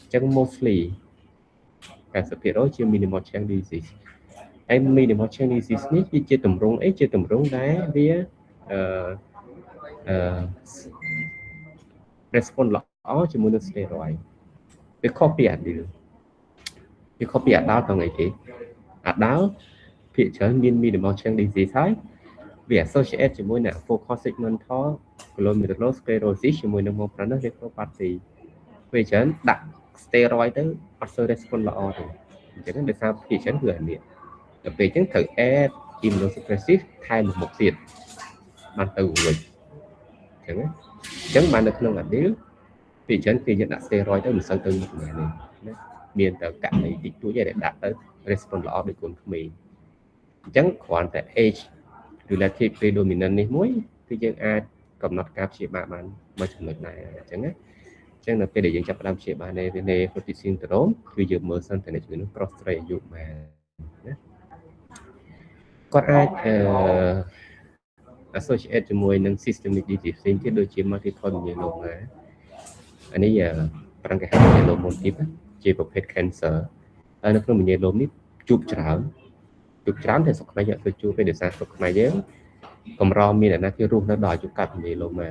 អញ្ចឹង mostly 90%ជា minimal change disease ហើយ minimal change disease នេះវាជាទម្រង់អីជាទម្រង់ដែលវា response ល្អជាមួយនឹង steroid វា copy adult វា copy adult ទាំងអីគេ adult ភាគច្រើនមាន minimal change disease ហើយវា associate ជាមួយនឹង focal segmental glomerulosclerosis ជាមួយនឹង membranous nephropathy ពេលច្រើនដាក់ steroid ទៅអត់សូវ response ល្អទេអញ្ចឹងដោយសារភាគច្រើនគឺអានេះដល់ពេលអញ្ចឹងត្រូវ add immunosuppressive ថែមមុខទៀតបានទៅរួចអញ្ចឹងបាននៅក្នុង adult ភាគច្រើនគេយកដាក់ steroid ទៅមិនសូវទៅមុខណានេះណាមានតែករណីតិចតួចទេដែលដាក់ទៅ response ល្អដូចកូនក្មេងអញ្ចឹងគ្រាន់តែ age relative predominant នេះមួយគឺយើងអាចកំណត់ការព្យាបាលបានមួយចំណុចដែរអញ្ចឹងណាអញ្ចឹងនៅពេលដែលយើងចាប់ផ្ដើមព្យាបាល nephrotic syndrome គឺយើងមើលសិនតើអ្នកជំងឺនោះប្រុសស្រីអាយុប៉ុន្មានណាគាត់អាចassociate ជាមួយនឹង systemic disease ផ្សេងទៀតដូចជា multiple myeloma អានេះប្រឹងគេហៅ myeloma type ជាប្រភេទ cancer ហើយនៅក្នុង myeloma នេះជួបច្រើនតែស្រុកខ្មែរយើងអត់ទៅជួបទេដោយសារស្រុកខ្មែរយើងកម្រមានអ្នកណាគេរស់នៅដល់អាយុកាត់ myeloma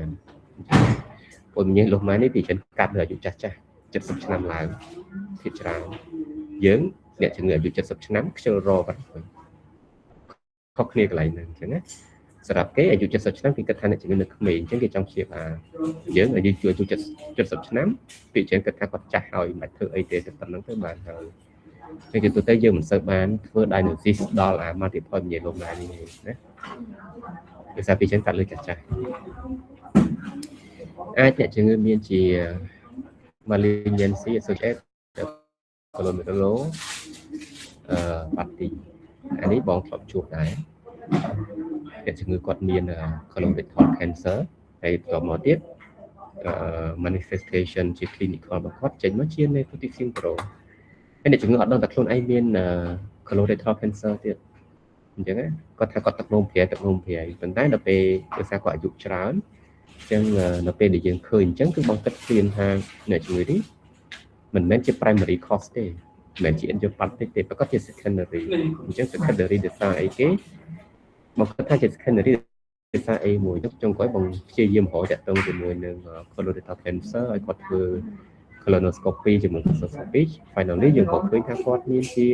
ព្រោះ myeloma នេះពីច្រើនកាត់នៅអាយុចាស់70ឆ្នាំឡើងភាគច្រើនយើងអ្នកជំងឺអាយុ70ឆ្នាំខ្ជិលរកគាត់ខុសគ្នាកន្លែងហ្នឹងអញ្ចឹងណាសម្រាប់គេអាយុ70ឆ្នាំគេគិតថាអ្នកជំងឺនៅក្មេងអញ្ចឹងគេចង់ព្យាបាលយើងអាយុ70ឆ្នាំពីច្រើនគិតថាគាត់ចាស់ហើយមិនធ្វើអីទេតែប៉ុណ្្នឹងទៅបានហើយតែជាទូទៅយើងមិនសូវបានធ្វើ diagnosis ដល់អា multiple myeloma នេះណាដោយសារពីច្រើនកាត់លើចាស់អាចអ្នកជំងឺមានជា malignancy associated glomerulopathy អានេះបងធ្លាប់ជួបដែរអ្នកជំងឺគាត់មាន colorectal cancer ហើយបន្តមកទៀតmanifestation ជា clinical របស់គាត់ចេញមកជា nephrotic syndrome ហើយអ្នកជំងឺអត់ដឹងថាខ្លួនឯងមាន colorectal cancer ទៀតអញ្ចឹងគាត់ថាគាត់ទឹកនោមព្រាយប៉ុន្តែដល់ពេលដោយសារគាត់អាយុច្រើនអញ្ចឹងនៅពេលដែលយើងឃើញអញ្ចឹងគឺបងគិតឃើញថាអ្នកជំងឺនេះមិនមែនជា primary cause ទេមិនមែនជា idiopathic ទេប្រកបជា secondary អញ្ចឹង secondary ដោយសារអីគេបងគិតថាជា secondary ដោយសារអីមួយចុងក្រោយបងព្យាយាមរកតាក់ទងជាមួយនឹង colorectal cancer ឲ្យគាត់ធ្វើ colonoscopy ជាមួយ cystoscopy finally យើងក៏ឃើញថាគាត់មានជា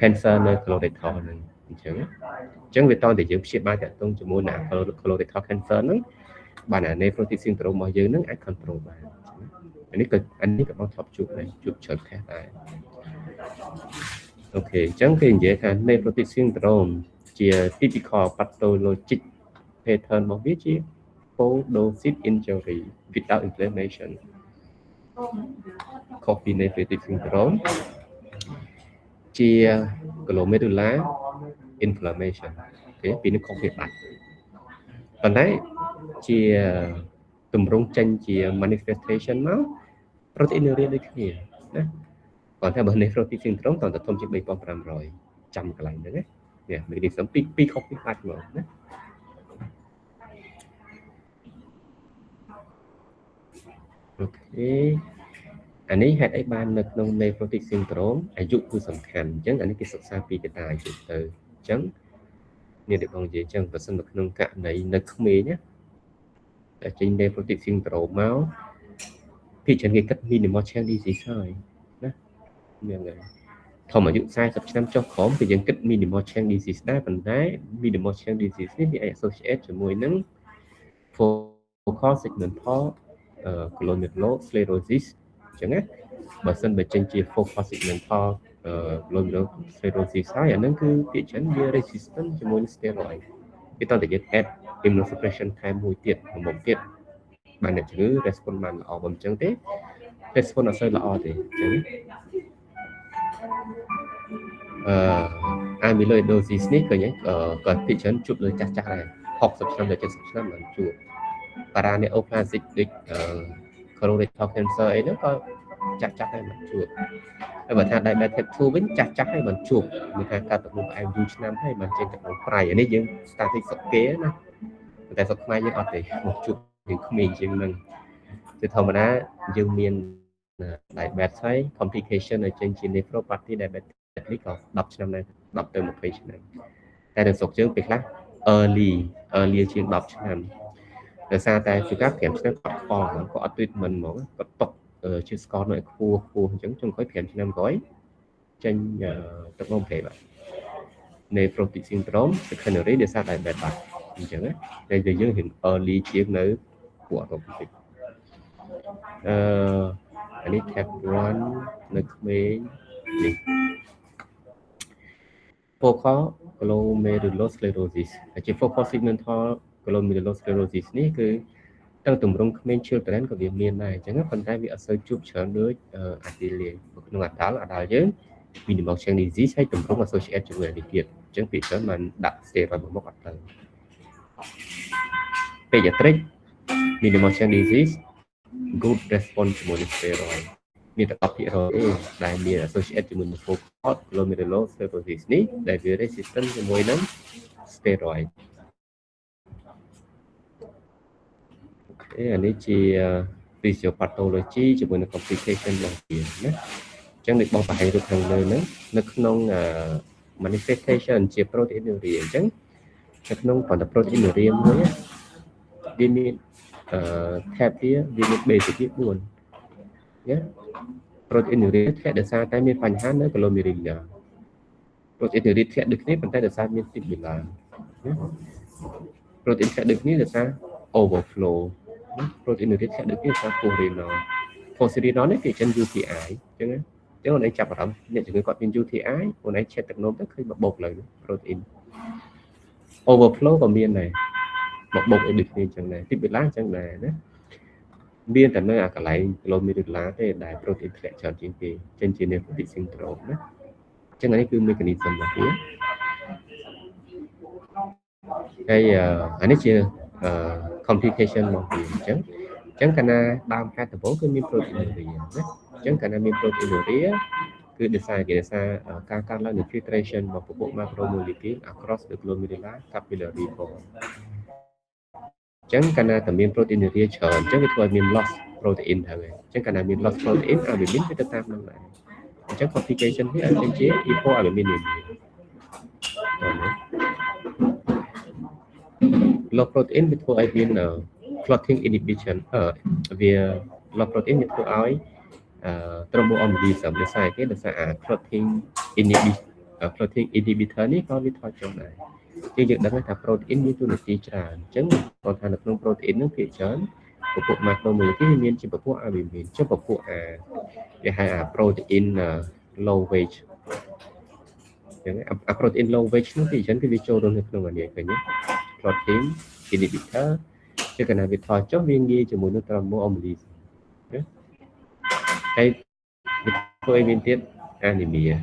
cancer នៅ colorectal ហ្នឹងអញ្ចឹងវាតតែយើងព្យាបាលតាក់ទងជាមួយនឹង colorectal cancer ហ្នឹងបានអា nephrotic syndrome របស់យើងហ្នឹងអាច control បានអានេះក៏បងធ្លាប់ជួបដែរជួបច្រើនខែដែរអូខេអញ្ចឹងគេនិយាយថា nephrotic syndrome ជា typical pathologic pattern របស់វាជា lymphocyte injury without inflammation coffee nephritic syndrome ជា glomerular inflammation អូខេពីនេះខុសគ្នាបាត់ប៉ុន្តែជាទម្រង់ចេញជា manifestation មក proteinuria ដូចគ្នាណាគាត់ថាបើ nephrotic syndrome តើធំជាង 3500 ចាំកន្លែងហ្នឹងណានេះ mechanism ពីខុសគ្នាបាត់មកណាអូខេអានេះហេតុអីបាននៅក្នុង nephrotic syndrome អាយុគឺសំខាន់អញ្ចឹងអានេះគេសិក្សាពីកត្តាអាយុទៅអញ្ចឹងនេះដូចបងនិយាយអញ្ចឹងបើសិននៅក្នុងករណីនៅក្មេងណាតែចេញ nephrotic syndrome មកពីច្រើនគេគិត minimal change disease ហើយណាហ្នឹងហើយធម្មអាយុ40ឆ្នាំចុះក្រោមគឺយើងគិត minimal change disease ដែរប៉ុន្តែ minimal change disease នេះវាអាច associate ជាមួយនឹង focal segmental glomerulosclerosis អញ្ចឹងណាបើសិនបើចេញជា focal segmental glomerulosclerosis ហើយអាហ្នឹងគឺភាគច្រើនវា resistant ជាមួយនឹង steroid វាតើយើង add immunosuppression ថែមមួយទៀតមុំទៀតបានអ្នកជំងឺ respond បានល្អបើមិនអញ្ចឹងទេ respond អត់សូវល្អទេអញ្ចឹងamyloidosis នេះឃើញក៏ភាគច្រើនជួបលើចាស់ៗដែរ60ឆ្នាំដល់70ឆ្នាំបានជួប paraneoplastic ដូចcolorectal cancer អីហ្នឹងក៏ចាស់ៗដែរបានជួបហើយបើថា diabetes 2វិញចាស់ៗហើយបានជួបមានថាកើតទឹកនោមផ្អែមយូរឆ្នាំហើយបានចេញទឹកនោមប្រៃអានេះយើង static សុខគេណាតែសុខខ្មែរយើងអត់ទេមកជួបយើងក្មេងជាងហ្នឹងគឺធម្មតាយើងមាន diabetes ហើយ complication ឲ្យចេញជា nephropathy diabetes នេះក៏10ឆ្នាំដែរ10ទៅ20ឆ្នាំតែនៅស្រុកយើងពេលខ្លះ early ជាង10ឆ្នាំដោយសារតែជួនកាល5ឆ្នាំគាត់ខ្វល់ហ្នឹងគាត់អត់ treatment ហ្មងគាត់ຕົកជាស្ករនៅខ្ពស់អញ្ចឹងចុងក្រោយ5ឆ្នាំក្រោយចេញទឹកនោមប្រេបាទ nephrotic syndrome secondary ដោយសារ diabetes បាទអញ្ចឹងណាតែយើងរៀង early ជាងនៅពួកអត់បន្តិចអានេះ type 1នៅក្មេងនេះ focal glomerulosclerosis ហើយជា focal segmental glomerulosclerosis នេះគឺទាំងទម្រង់ក្មេង children ក៏វាមានដែរអញ្ចឹងប៉ុន្តែវាអត់សូវជួបច្រើនដូចអាទីលាក្នុង adult យើង minimal change disease ហើយទម្រង់ associate ជាមួយអានេះទៀតអញ្ចឹងពីច្រើនបានដាក់ steroid មកអត់ទៅ pediatric minimal change disease good response ជាមួយនឹង steroid មានតែ 10% ដែលមាន associate ជាមួយនឹង focal glomerulosclerosis នេះដែលវា resistant ជាមួយនឹង steroid អានេះជា physiopathology ជាមួយនឹង complication របស់វាណាអញ្ចឹងដូចបងបង្ហាញរូបខាងលើហ្នឹងនៅក្នុង manifestation ជា proteinuria អញ្ចឹងនៅក្នុងបណ្ដា proteinuria មួយវាមាន tab វាមាន basic វា4ណា proteinuria ធ្លាក់ដោយសារតែមានបញ្ហានៅ glomerular proteinuria ធ្លាក់ដូចគ្នាប៉ុន្តែដោយសារមាន tubular ណា protein ធ្លាក់ដូចគ្នាដោយសារ overflow proteinuria ធ្លាក់ដូចគ្នាដោយសារ post-renal នេះគេចិន UTI អញ្ចឹងណាអញ្ចឹងអូនឯងចាប់អារម្មណ៍អ្នកជំងឺគាត់មាន UTI អូនឯងឆេតទឹកនោមទៅឃើញមកបោកលើ protein overflow ក៏មានដែរមកបោកអីដូចគ្នាអញ្ចឹងដែរ tubular អញ្ចឹងដែរណាមានតែនៅអាកន្លែង glomerular ទេដែល protein ធ្លាក់ច្រើនជាងគេចេញជា nephrotic syndrome ណាអញ្ចឹងនេះគឺ mechanism របស់វាហើយអានេះជា complication របស់វាអញ្ចឹងកាលណាដើមហេតុដំបូងគឺមាន proteinuria ណាអញ្ចឹងកាលណាមាន proteinuria គឺដោយសារការកើនឡើងនៃ filtration របស់ពពួក macromolecule across the glomerular capillary wall អញ្ចឹងកាលណាតែមាន proteinuria ច្រើនអញ្ចឹងវាធ្វើឲ្យមាន loss protein ហើយអញ្ចឹងកាលណាមាន loss protein albumin វាទៅតាមនឹងដែរអញ្ចឹង complication នេះអាចជា hypoalbuminemia low protein វាធ្វើឲ្យមាន clotting inhibition វា low protein វាធ្វើឲ្យthromboembolism ដោយសារគេដោយសារ clotting inhibitor នេះក៏វាថយចុះដែរយើងដឹងថា protein មានតួនាទីច្រើនអញ្ចឹងគាត់ថានៅក្នុង protein ហ្នឹងភាគច្រើនពពួក macromolecule មានជាពពួក albumin ចុះពពួកគេហៅ protein low weight អញ្ចឹងprotein low weight នោះភាគច្រើនគឺវាចូលរួមនៅក្នុងអានេះឃើញទេ clotting inhibitor chứ cái này việc thoi chốt viên ghi cho mỗi nước tầm mua ông lì hay thôi viên tiết anemia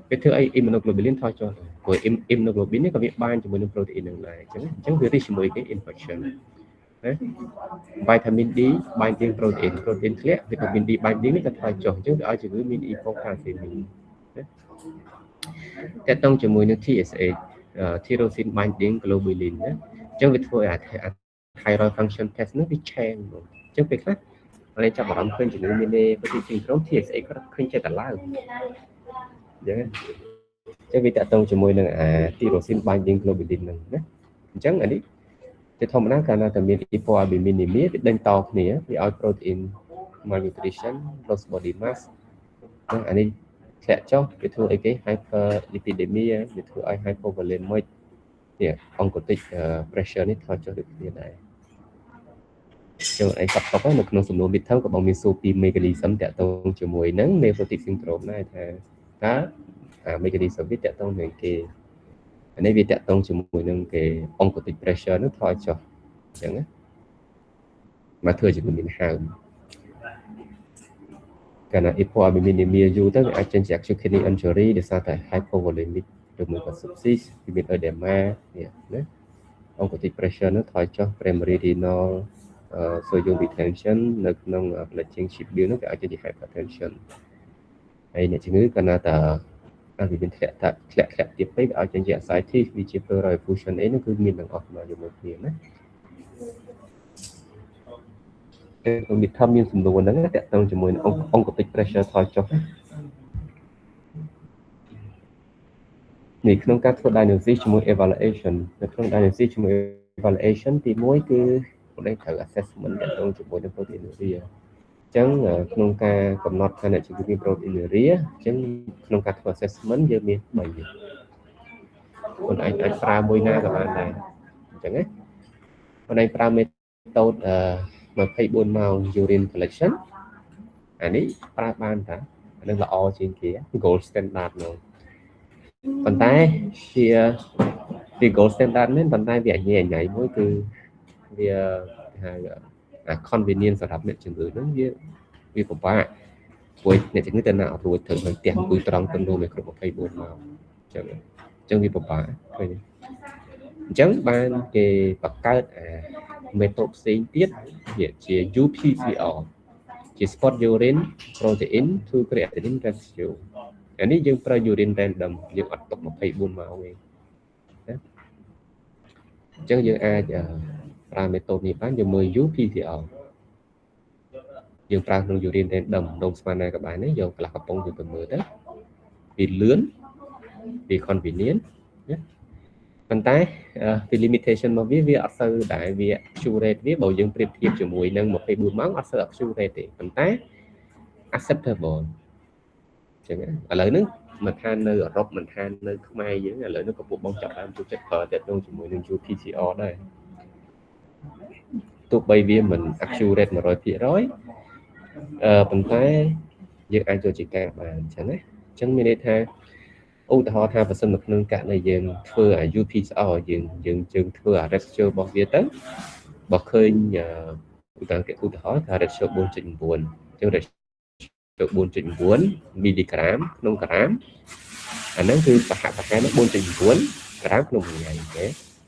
cái thứ ấy immunoglobulin thôi cho của immunoglobulin này có việc bind cho mỗi nước protein này chẳng việc thì mỗi cái infection vitamin D binding protein clear vitamin D binding này thôi cho chứ ở chỉ cứ min hypocalcemiaแต่ต้องจมูกนึง TSH tyrosine binding globulin ណាចឹងវាធ្វើឲ្យ thyroid function test នោះវាឆេងចឹងពេលខ្លះហើយចាប់អារម្មណ៍ឃើញជំងឺមានទេប្រតិស៊ីក្រុម TSH គាត់ឃើញចិត្តតែឡើងចឹងវាតកតងជាមួយនឹងអា tyrosine binding globulin ហ្នឹងណាអញ្ចឹងអានេះជាធម្មតាកាលណាតែមាន hypoalbuminemia វាដេញតគ្នាវាឲ្យ protein malnutrition loss body mass អានេះធ្លាក់ចុះវាធ្វើអីគេ hyperlipidemia វាធ្វើឲ្យ hypovolemic នេះ oncotic pressure នេះថយចុះដូចគ្នាដែរចឹងអីសពនៅក្នុងសំណួរ midterm ក៏បងមានសួរពី mechanism តាក់ទងជាមួយនឹង nephrotic syndrome ដែរថាតើmechanism វាតាក់ទងនឹងគេអានេះវាតាក់ទងជាមួយនឹងគេ oncotic pressure នោះថយចុះអញ្ចឹងណាមកធ្វើជាមានហើមកាលណា hypoalbuminemia យូរទៅវាអាចចេញជា acute kidney injury ដោយសារតែ hypovolemic ឬមួយក៏ sepsis វាមាន edema នេះណា oncotic pressure នោះថយចុះ primary renal sodium retention នៅក្នុង blood chain bill នោះវាអាចចេញជា hypertension ហើយអ្នកជំងឺកាលណាតើវាមានធ្លាក់ទៀតពេកវាអាចចេញជា ascites វាជា pleural effusion អីនោះគឺមានទាំងអស់មកជាមួយគ្នាណាមានធំមានសំណួរហ្នឹងតាក់ទងជាមួយនឹង oncotic pressure ថយចុះនេះក្នុងការធ្វើ diagnosis ជាមួយ evaluation នៅក្នុង diagnosis ជាមួយ evaluation ទី1គឺbọnឯងត្រូវ assessment តាក់ទងជាមួយនឹង proteinuria អញ្ចឹងក្នុងការកំណត់ថាអ្នកជំងឺមាន proteinuria អញ្ចឹងក្នុងការធ្វើ assessment យើងមាន3បងឯងអាចប្រើមួយណាក៏បានដែរអញ្ចឹងណាបងឯងប្រើ method 24 ម៉ោង urine collection អានេះប្រើបានតាអានឹងល្អជាងគេ gold standard នោះប៉ុន្តែជា gold standard មែនប៉ុន្តែវាញ៉ៃមួយគឺវាហៅ convenience សម្រាប់អ្នកជំងឺហ្នឹងវាពិបាកព្រោះអ្នកជំងឺទៅណាអត់រួចត្រូវនៅផ្ទះអង្គុយត្រង់ទៅនោះមានគ្រប់24ម៉ោងអញ្ចឹងវាពិបាកឃើញអញ្ចឹងបានគេបង្កើតmethod ផ្សេងទៀតវាជា UPCR ជា spot urine protein to creatinine ratio អានេះយើងប្រើ urine random យើងអត់ទុក24ម៉ោងទេណាអញ្ចឹងយើងអាចប្រើ method នេះបានយើងមើល UPCR យើងប្រើក្នុង urine random ដុំស្មើណាក៏បានដែរយកកន្លះកំប៉ុងយើងទៅមើលទៅវាលឿនវា convenient ណាប៉ុន្តែពី limitation របស់វាអត់សូវដែរវា accurate វាបើយើងប្រៀបធៀបជាមួយនឹង24ម៉ោងអត់សូវ accurate ទេប៉ុន្តែ acceptable អញ្ចឹងឥឡូវហ្នឹងមិនថានៅអឺរ៉ុបមិនថានៅខ្មែរយើងឥឡូវនេះក៏ពួកបងចាប់តាមចូលចិត្តប្រើតាក់ទងជាមួយនឹង UPCR ដែរទោះបីវាមិន accurate 100%ប៉ុន្តែយើងអាចចូលជាការបានអញ្ចឹងណាអញ្ចឹងមានន័យថាឧទាហរណ៍ថាបើសិននៅក្នុងករណីយើងធ្វើអា UPCR យើងធ្វើអា ratio របស់វាទៅបើឃើញឧទាហរណ៍ថា ratio 4.9 អញ្ចឹង ratio 4.9 មីលីក្រាមក្នុងក្រាមអាហ្នឹងគឺប្រហែល 4.9 ក្រាមក្នុងមួយថ្ងៃទេ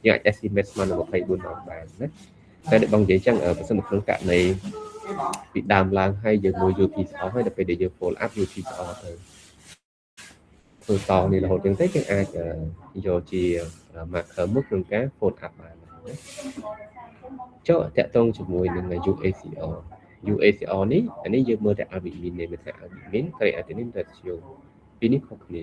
យើងអាច estimate ស្មើនឹង24ម៉ោងបានណាតែដូចបងនិយាយអញ្ចឹងបើសិននៅក្នុងករណីពីដើមឡើងហើយយើងមើល UPCR ហើយដល់ពេលដែលយើង follow up UPCR ទៅធ្វើតនេះរហូតចឹងទៅយើងអាចយកជា marker មួយក្នុងការ follow up បានចុះតាក់ទងជាមួយនឹង UACR នេះអានេះយើងមើលតែ albumin នេះមានថា albumin creatinine ratio ពីនេះខុសគ្នា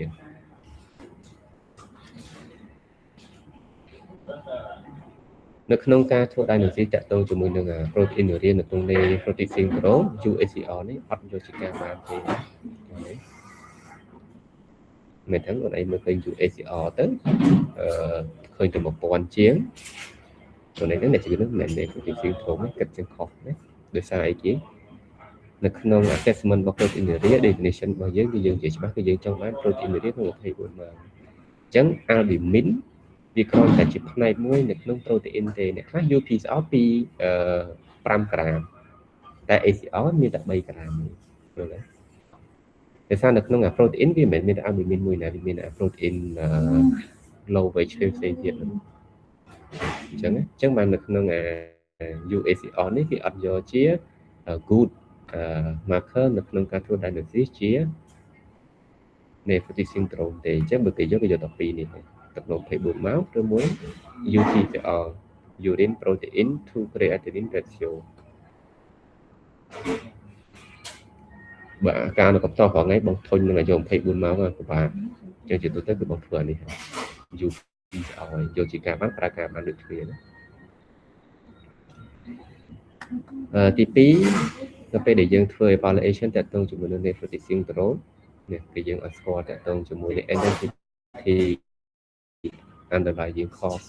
នៅក្នុងការធ្វើ diagnosis តាក់ទងជាមួយនឹង proteinuria នៅក្នុង nephrotic syndrome UACR នេះអត់យកជាការបានទេមែនទេបងឯងមើលឃើញ UACR ទៅឃើញតែ 1000 ជាងตัวนี้เนี่ยจะเป็นเรื่องในผู้ที่ซื้อโถงกับจังขอบนะโดยสายจีในขนม assessment บอก proteinuria definition บางอย่างคือยังจะใช่ไหมคือยังtrong bán proteinuria ทั้งหมดให้บนมาจังalbumin វាគ្រាន់តែជាផ្នែកមួយនៅក្នុង protein ទេអ្នកខ្លះយក PCL ពី5 ក្រាមតែ ACL មានតែ3 ក្រាមទេយល់ទេដោយសារនៅក្នុង protein វាមិនមែនមានតែ albumin មួយណាវាមាន protein low weight ផ្សេងទៀតអញ្ចឹងបាននៅក្នុងUACL នេះគេអត់យកជា good marker នៅក្នុងការធ្វើ diagnosis ជា nephrotic syndrome ទេអញ្ចឹងបើគេយកតែ2នេះទឹកនោម24ម៉ោងឬមួយ UPCR urine protein to creatinine ratio បាទការនៅកំតោះរាល់ថ្ងៃបងធុញនឹងអាយុ24ម៉ោងពិបាកអញ្ចឹងជាទូទៅគឺបងធ្វើអានេះ UPCR យកជាការបានប្រើការបានដូចគ្នាណាទី2នៅពេលដែលយើងធ្វើ evaluation តាក់ទងជាមួយនឹង nephrotic syndrome នេះគឺយើងអត់ស្គាល់តាក់ទងជាមួយនឹង identity underlying cause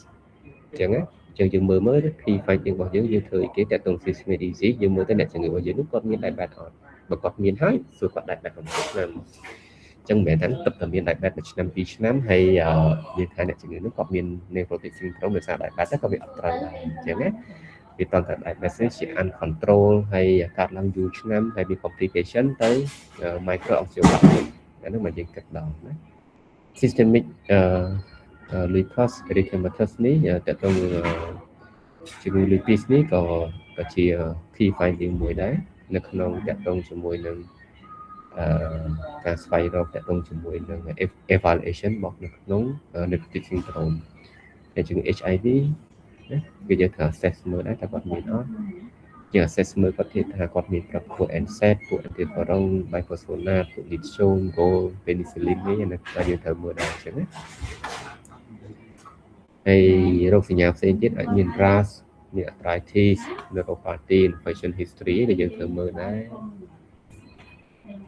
អញ្ចឹងយើងមើល key finding របស់យើងធ្វើអីគេតាក់ទង systemic disease យើងមើលទៅអ្នកជំងឺរបស់យើងនោះគាត់មាន diabetes អត់បើគាត់មានហើយសួរគាត់ diabetes ប្រហែលឆ្នាំអញ្ចឹងមិនមែនថាទឹកតែមាន diabetes 1ឆ្នាំ2ឆ្នាំហើយយើងថាអ្នកជំងឺនោះគាត់មាន nephrotic syndrome ដោយសារ diabetes ក៏វាអត់ត្រូវដែរអញ្ចឹងណាវាតើតែ diabetes ជា uncontrol ហើយកើតឡើងយូរឆ្នាំហើយមាន complication ទៅ microangiopathy អានោះមកយើងគិតដល់ណា systemic lupus erythematosus នេះតើតើជំងឺ lupus នេះក៏ជា key finding មួយដែរនៅក្នុងតើតើជាមួយនឹងការស្វែងរកតើតើជាមួយនឹង evaluation របស់នៅក្នុង nephrotic syndrome ហើយជំងឺ HIV ណាគឺយើងត្រូវ assess មើលដែរតើគាត់មានអត់យើង assess មើលគាត់ថាគាត់មានប្រភព NSAID ពួក antiviral biphosphonate ពួក lithium gold penicillin នេះអានេះតែយើងត្រូវមើលដែរអញ្ចឹងណាហើយរោគសញ្ញាផ្សេងទៀតអាចមាន RAS មាន arthritis neuropathy infection history ដែលយើងត្រូវមើលដែរ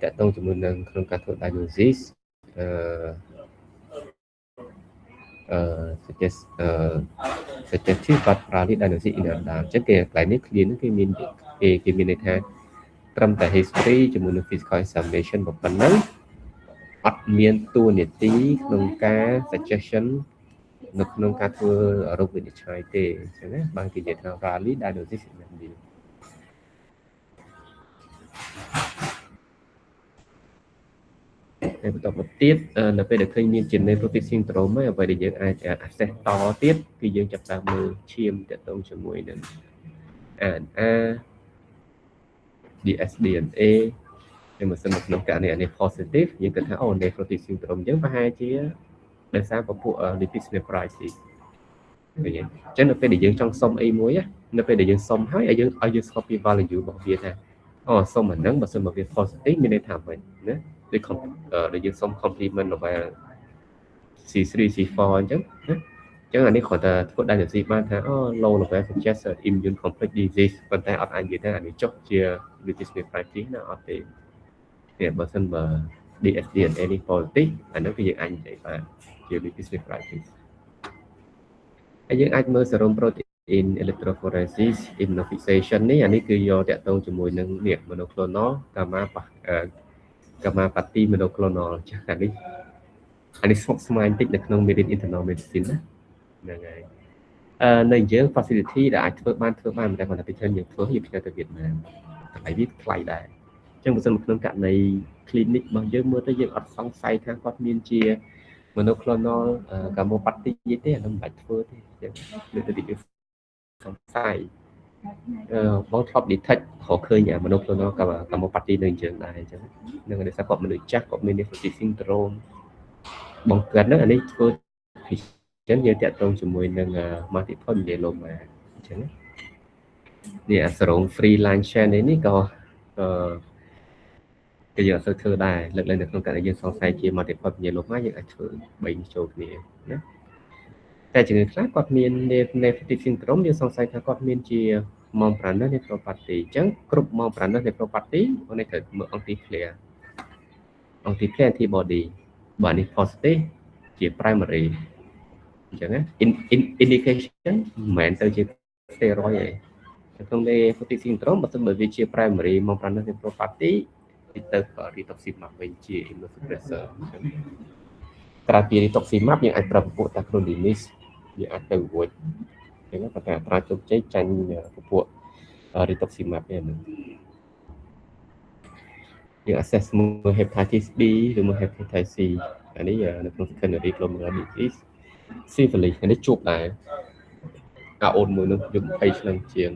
តើតើជាមួយនឹងក្នុងការធ្វើ diagnosis suggestive but rarely diagnosis in adult អញ្ចឹងគេកន្លែងនេះ clear គេមានន័យថាត្រឹមតែ history ជាមួយនឹង physical examination ប៉ុណ្ណឹងអត់មានតួនាទីក្នុងការ suggestion នៅក្នុងការធ្វើរោគវិនិច្ឆ័យទេអញ្ចឹងណាបានគេនិយាយថា rarely diagnosis in adult ហើយបន្តមកទៀតនៅពេលដែលឃើញមាន nephrotic syndrome ហើយអ្វីដែលយើងអាច assess តទៀតគឺយើងចាប់តាមមើលឈាមទាក់ទងជាមួយនឹង ANA dsDNA ហើយបើសិននៅក្នុងករណីអានេះ positive យើងគិតថាអូ nephrotic syndrome យើងប្រហែលជាដោយសារពពួក lipid nephritis ឃើញទេអញ្ចឹងនៅពេលដែលយើងចង់សុំអីមួយនៅពេលដែលយើងសុំហើយឲ្យយើងស្គាល់ពី value របស់វាថាអូសុំអាហ្នឹងបើសិនមកវា positive មានន័យថាម៉េចណាដែលយើងសុំ complement level C3 C4 អញ្ចឹងណាអញ្ចឹងអានេះគាត់តែធ្វើ diagnosis បានថាអូ low level suggest immune complex disease ប៉ុន្តែអត់អាចនិយាយថាអានេះចុះជា lipid nephritis ណាអត់ទេតែបើសិនបើ dsDNA នេះ positive អានោះគឺយើងអាចនិយាយបានជា lipid nephritis ហើយយើងអាចមើល serum protein electrophoresis immunofixation នេះអានេះគឺយកតាក់ទងជាមួយនឹងនេះ monoclonal gamma pathy monoclonal ចាស់អានេះស្មុគស្មាញតិចនៅក្នុង Medicine Internal Medicine ណាហ្នឹងហើយនៅយើង facility ដែលអាចធ្វើបានតែគាត់ថាពីយើងធ្វើយើងផ្ញើទៅវៀតណាមតែវាថ្លៃដែរអញ្ចឹងបើសិនក្នុងករណី clinic របស់យើងមើលទៅយើងអត់សង្ស័យថាគាត់មានជា monoclonal gammopathy ទេអានោះមិនបាច់ធ្វើទេអញ្ចឹងលើទៅយើងសង្ស័យបងធ្លាប់ detect ខកឃើញអា monoclonal gammopathy នៅយើងដែរអញ្ចឹងនឹងដោយសារគាត់មនុស្សចាស់គាត់មាន nephrotic syndrome បងគាត់ហ្នឹងអានេះធ្វើអញ្ចឹងយើងតាក់ទងជាមួយនឹង multiple myeloma អញ្ចឹងនេះអាសរង free line chain នេះក៏គេយើងអត់សូវធ្វើដែរលើកឡើងនៅក្នុងករណីយើងសង្ស័យជា multiple myeloma យើងអាចធ្វើ3ចូលគ្នាណាតែជំងឺខ្លះគាត់មាន nephrotic syndrome យើងសង្ស័យថាគាត់មានជា membranous nephropathy អញ្ចឹងគ្រប់ membranous nephropathy នេះត្រូវមើល anti-clear antibody បើនេះ positive ជា primary អញ្ចឹងណា indication មិនមែនទៅជា steroid ទេក្នុង nephrotic syndrome បើសិនបើវាជា primary membranous nephropathy ទៅ rituximab វិញជា immunosuppressor ក្រៅពី rituximab យើងអាចប្រើពពួក tacrolimus វាអាចទៅរួចអញ្ចឹងប៉ុន្តែអត្រាជោគជ័យចាញ់ពពួក rituximab នេះយើង assess មើល hepatitis B ឬមួយ hepatitis C អានេះនៅក្នុង secondary glomerular disease syphilis នេះជួបដែរអូនមួយនោះយក20ឆ្នាំជាង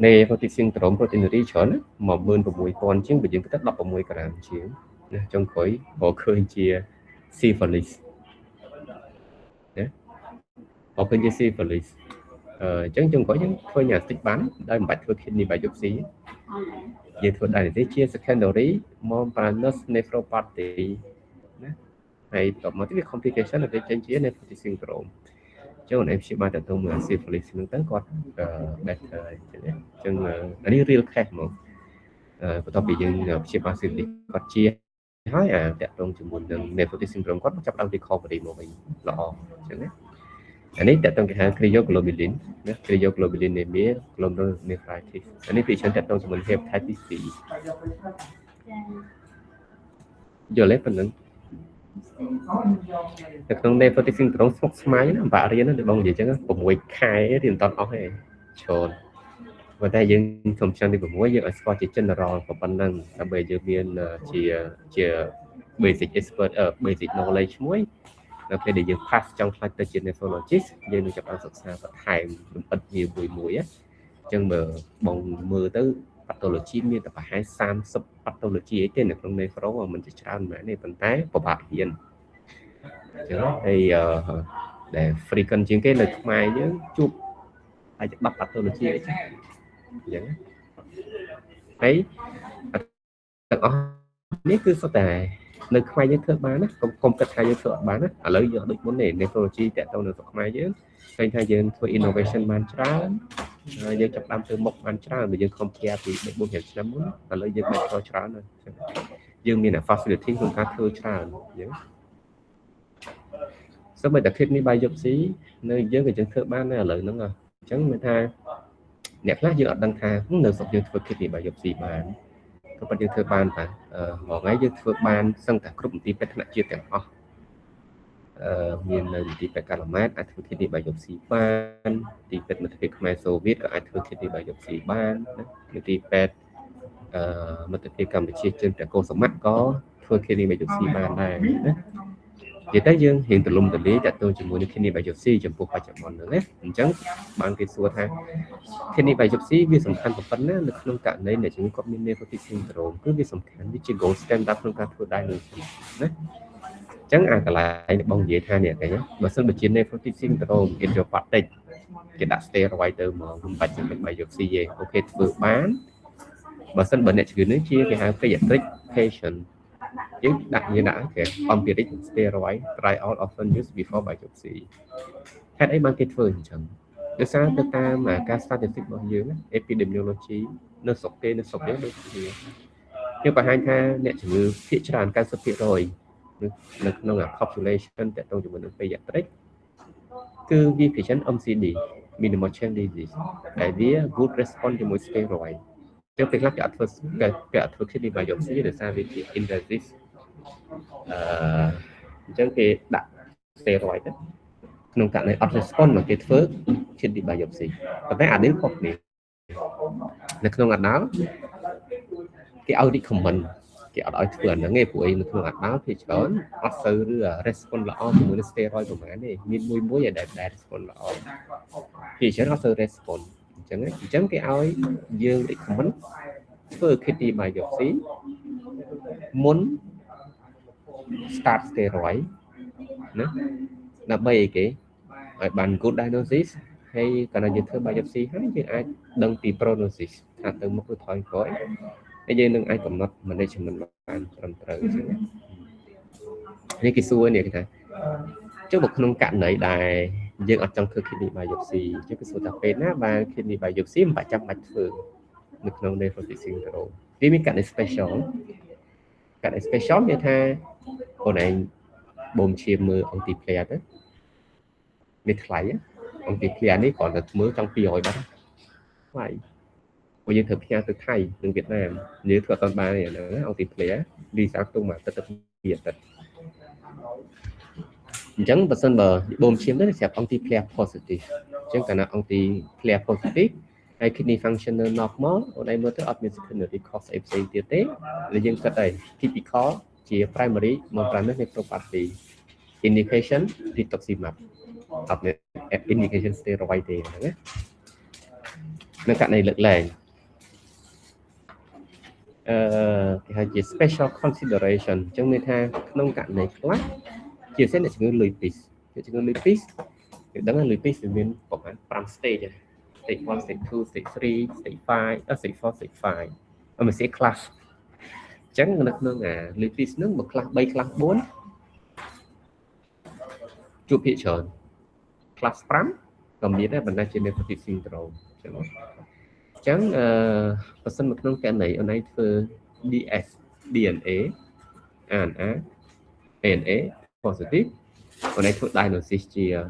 nephrotic syndrome proteinuria ច្រើន16000ជាងបើយើងគិតទៅ16ក្រាមជាងណាចុងក្រោយក៏ឃើញជា syphilis ណាអរគុណជា syphilis អញ្ចឹងចុងក្រោយយើងធ្វើញ៉ាំតិចបានដោយមិនបាច់ធ្វើ kidney biopsy យើងធ្វើដែរទេជា secondary membranous nephropathy ណាហើយតមកទៀតវា complication ដែលចេញជា nephrotic syndrome ចឹងអ្នកព្យាបាលទៅមួយ syphilis ហ្នឹងទៅគាត់ better អញ្ចឹងអានេះ real case ហ្មងបន្ទាប់ពីយើងព្យាបាល syphilis គាត់ជាហើយតាក់ទងជាមួយនឹង nephrotic syndrome គាត់ចាប់ដល់ recovery មកវិញល្អអញ្ចឹងណាអានេះតាក់ទងគេហៅ cryoglobulinemia ណា cryoglobulinemia glomerulonephritis អានេះពីច្រើនតាក់ទងជាមួយ hepatitis C យល់ទេប៉ុណ្ណឹងនៅក្នុង nephrotic syndrome ស្មុគស្មាញណាបាក់រៀនណាបងនិយាយអញ្ចឹង6ខែរៀនអត់អស់ទេច្រើនប៉ុន្តែយើងខ្ញុំឆ្នាំទី6យើងឲ្យស្គាល់ជា general ប៉ុណ្ណឹងដើម្បីយើងមានជា basic expert basic knowledge មួយនៅពេលដែលយើង pass ចង់ខ្លាចទៅជា nephrologist យើងនឹងចាប់ផ្ដើមសិក្សាបន្ថែមលម្អិតមួយអញ្ចឹងបើបងមើលទៅ pathology មានតែប្រហែល30 pathology អីទេនៅក្នុង nephro មិនជាច្រើនមែនទេប៉ុន្តែពិបាករៀនអញ្ចឹងហើយដែល frequent ជាងគេនៅខ្មែរយើងជួបអាច10 pathology អីចឹងអញ្ចឹងហើយទាំងអស់នេះគឺសុទ្ធតែនៅខ្មែរយើងធ្វើបានណាកុំគិតថាយើងធ្វើអត់បានណាឥឡូវយើងដូចមុនទេ nephrology តាក់ទងនៅស្រុកខ្មែរយើងឃើញថាយើងធ្វើ innovation បានច្រើនហើយយើងចាប់តាមធ្វើមុខបានច្រើនបើយើង compare ពី4-5ឆ្នាំមុនឥឡូវយើងបានធ្វើច្រើនហើយយើងមាន facility ក្នុងការធ្វើច្រើនអញ្ចឹងសូម្បីតែ kidney biopsy នៅយើងក៏យើងធ្វើបានដែរឥឡូវហ្នឹងអញ្ចឹងមានថាអ្នកខ្លះយើងអត់ដឹងថានៅស្រុកយើងធ្វើ kidney biopsy បានក៏ប៉ុន្តែយើងធ្វើបានតែមួយថ្ងៃយើងធ្វើបានសឹងតែគ្រប់មន្ទីរពេទ្យថ្នាក់ជាតិទាំងអស់មាននៅមន្ទីរពេទ្យកាឡាម៉ែតអាចធ្វើ kidney biopsy បានមន្ទីរពេទ្យមិត្តភាពខ្មែរសូវៀតក៏អាចធ្វើ kidney biopsy បានណាមន្ទីរពេទ្យមិត្តភាពកម្ពុជាជើងព្រះកុសលក៏ធ្វើ kidney biopsy បានដែរណានិយាយទៅយើងរៀងទលំទលាយតាក់ទងជាមួយនឹង kidney biopsy ចំពោះបច្ចុប្បន្នហ្នឹងណាអញ្ចឹងបានគេសួរថា kidney biopsy វាសំខាន់ប៉ុណ្ណានៅក្នុងករណីអ្នកជំងឺគាត់មាន nephrotic syndrome គឺវាសំខាន់វាជា gold standard ក្នុងការធ្វើ diagnosis ណាអញ្ចឹងអាកន្លែងបងនិយាយថានេះគេបើសិនបើជា nephrotic syndrome idiopathic គេដាក់ steroid ទៅមកមិនបាច់ចាំ biopsy ទេអូខេធ្វើបានបើសិនបើអ្នកជំងឺនេះជាគេហៅ pediatric patient យើងដាក់គេ empiric steroid trial often used before biopsy ហេតុអីបានគេធ្វើអញ្ចឹងដោយសារទៅតាមការ statistic របស់យើង epidemiology នៅស្រុកគេនៅស្រុកយើងដូចគ្នាយើងបង្ហាញថាអ្នកជំងឺភាគច្រើន 90% នៅក្នុង population តទៅជាមួយនឹង pediatric គឺវា patient MCD minimal change disease ដែលវា good response ជាមួយ steroid តែពេលខ្លះគេអត់ធ្វើ kidney biopsy ដោយសារវាជា invasive អញ្ចឹងគេដាក់ steroid ទៅក្នុងករណីអត់ response មកគេធ្វើ kidney biopsy ប៉ុន្តែអានេះខុសគ្នានៅក្នុងអាដាលគេឲ្យ recommend គេអត់ឲ្យធ្វើអាហ្នឹងទេព្រោះអីនៅក្នុងអាដាលភាគច្រើនអត់សូវឬ response ល្អជាមួយនឹង steroid ប្រហែលទេមានមួយដែល response ល្អភាគច្រើនអត់សូវ response អញ្ចឹងគេឲ្យយើង recommend ធ្វើ kidney biopsy មុន start steroid ណាដើម្បីអីគេឲ្យបាន good diagnosis ហើយកាលណាយើងធ្វើ biopsy ហើយយើងអាចដឹងពី prognosis ថាទៅមុខឬថយក្រោយហើយយើងនឹងអាចកំណត់ management បានត្រឹមត្រូវអញ្ចឹងនេះគេសួរនេះគេថាចុះបើក្នុងករណីដែលយើងអត់ចង់ធ្វើ kidney biopsy ចុះគេសួរថាពេលណាបាន kidney biopsy មិនបាច់ចាំបាច់ធ្វើនៅក្នុង nephrotic syndrome វាមានករណី special មានថាខ្លួនឯងបូមឈាមមើលអុងទីភ្លាទៅវាថ្លៃអុងទីភ្លានេះគ្រាន់តែមើលចង់200បាត់ថ្លៃព្រោះយើងត្រូវផ្ញើទៅថៃនិងវៀតណាមយើងធ្វើអត់ទាន់បានទេហ្នឹងអុងទីភ្លាលីសាខ្ទង់មួយទឹក2អាទិត្យ chẳng bật sân bờ bơm chiếm rất là sẽ anti flare positive chẳng cả là anti flare positive hay kidney function normal ở đây mới tới optimistic cause FC tiêu tế là dân cái đây typical chỉ primary membranous nephropathy indication rituximab indication steroid thì nên cái này lực lệ thì hay chỉ special consideration trong người ta nông cạn này class chia sẻ là chứng lipid đó là lipid thì mình có khoảng 5 stage stage 1 stage 2 stage 3 stage 5 stage 4 stage 5 mình sẽ class chẳng là lipid nó một class 3 class 4 chụp hiện trường class 5 còn biết là vấn đề trên nephrotic syndrome chẳng và sân mực nông cạn này ở đâyคือ DNA RNA DNA positive còn đây thuộc diagnosis chia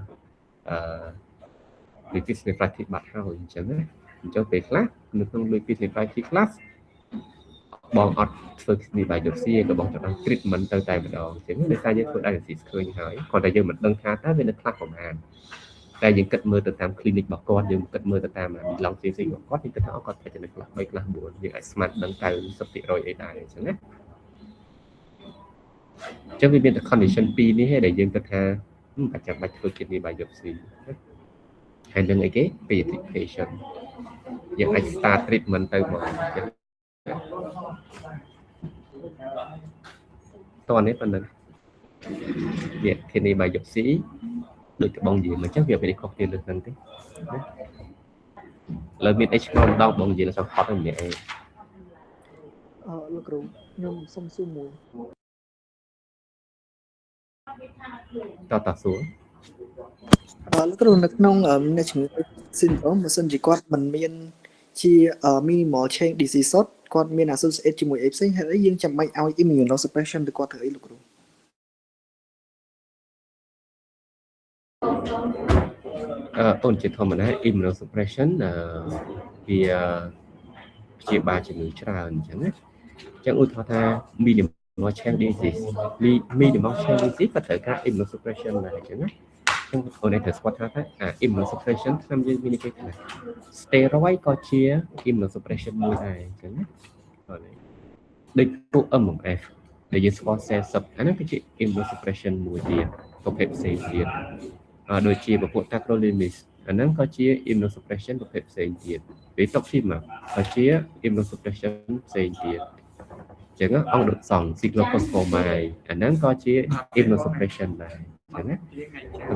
lipid nephritis bạc hao chẳng đấy cho về class được không lipid nephritis class bong ọtฝึกในใบยกซี่กับบองจากนั้นกริดมันเติมใจมาดองถึงในใจยังถูกได้สิเคยหายcòn tại giờ mình đăng khá tới bên classของมันแต่ยังกัดมือตามคลินิกบอกก่อนยังกัดมือตามลองซีบอกก่อนที่จะเอาก่อนจะในclass ไม่class บุญยังไอ้สมาร์ทดังใจสติรอยได้ใช่ไหมจะมีเป็น condition ปีนี้ให้ได้ยังกัดหาปัจจัยบัตรฝึกในใบยกซี่hay đừng ấy cái pediatricianยังไอ้ start treatment เติมมาตอนนี้เป็นนั้นviệc thì này bài dược sĩ được cái bông gì mà chắc việc phải đi học tiền được lần thế lời miền H con đau bông gì là sao khó hơn nhẹ lực rồi nhưng xong xuôi mùi cho ta xuống lực rồi lực nông ở nơi chúng xin có một sân chỉ quát mình miền chi minimal change disease con miền associate chỉ mùi FC hay riêng chậm mạnh ao immunosuppression được qua thời lúc rồi ôn chỉ thông mình immunosuppression vì chỉ ba chỉ người tràn chẳng ưu thọ tha minimal change disease minimal change disease có thể cả immunosuppression này chẳng trong ở đây thật quát ha immunosuppression tham gia mini này steroid có chia immunosuppression mùi này chẳng đây tụ âm một F để giúp con xe sập anh cái chị immunosuppression mùi tiền có phép xây tiền đôi chia và phụ tacrolimus anh có chia immunosuppression và phép xây tiền để tóc phim mà có chia immunosuppression xây tiền chẳng có ông được sòng cyclophosphamide anh có chia immunosuppression này chẳng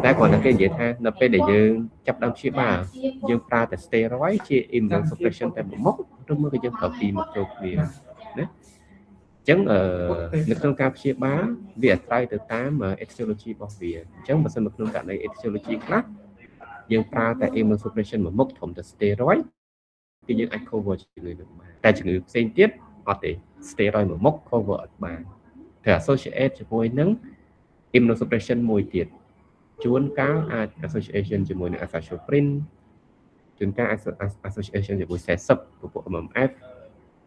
ta còn là cái gì ha nó phải để dương chấp đâm chia ba dương pha tại steroid chia immunosuppression tại một mốc trong cái dương thở phì một chỗ gì đấy chẳng lực trong cao chia bá việc tay từ 8 mà etiology bảo vệ chẳng mà xem lực trong cả này etiology class dương pha tại immunosuppression một mốc thủng từ steroid thì những anh cover chỉ người được mà tại chỉ người xem tiết có thể steroid một mốc cover mà thể associate với nắng immunosuppression mùi tiệt chuôn cáo association với mùi này azathioprine chuôn cáo association với xe sập của bộ mầm F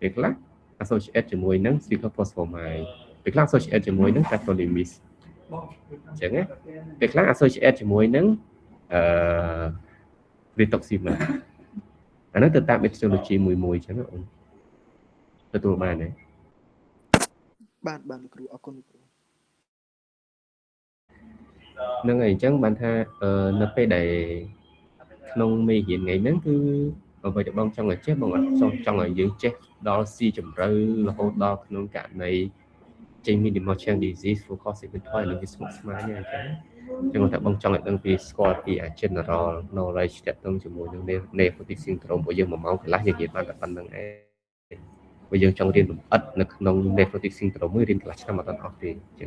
việc lắc associate với mùi nắng cyclophosphamide việc lắc associate với mùi nắng tacrolimus chẳng ấy việc lắc associate với mùi nắng rituximab nó từ tạm etiology mùi chẳng hạn từ tụi bạn này bạn được ở con nâng ngày chẳng bạn tha nó phải đầy nông mi hiện ngày nắng cứ ở vậy bông trong ngày chết bông trong ngày dưỡng chết đó si chấm rơi là hô đo nông cạn này trên minimal change disease của có sẽ bị thoái lên cái smoke smart nha chứ còn tại bông trong ngày đang vì score thì general knowledge đẹp hơn cho mỗi những nephrotic syndrome bây giờ mà máu phải lái nhiệt ban cả phần năng bây giờ trong riêng ất lực nông nephrotic syndrome mới riêng là năm mà tận học thì chứ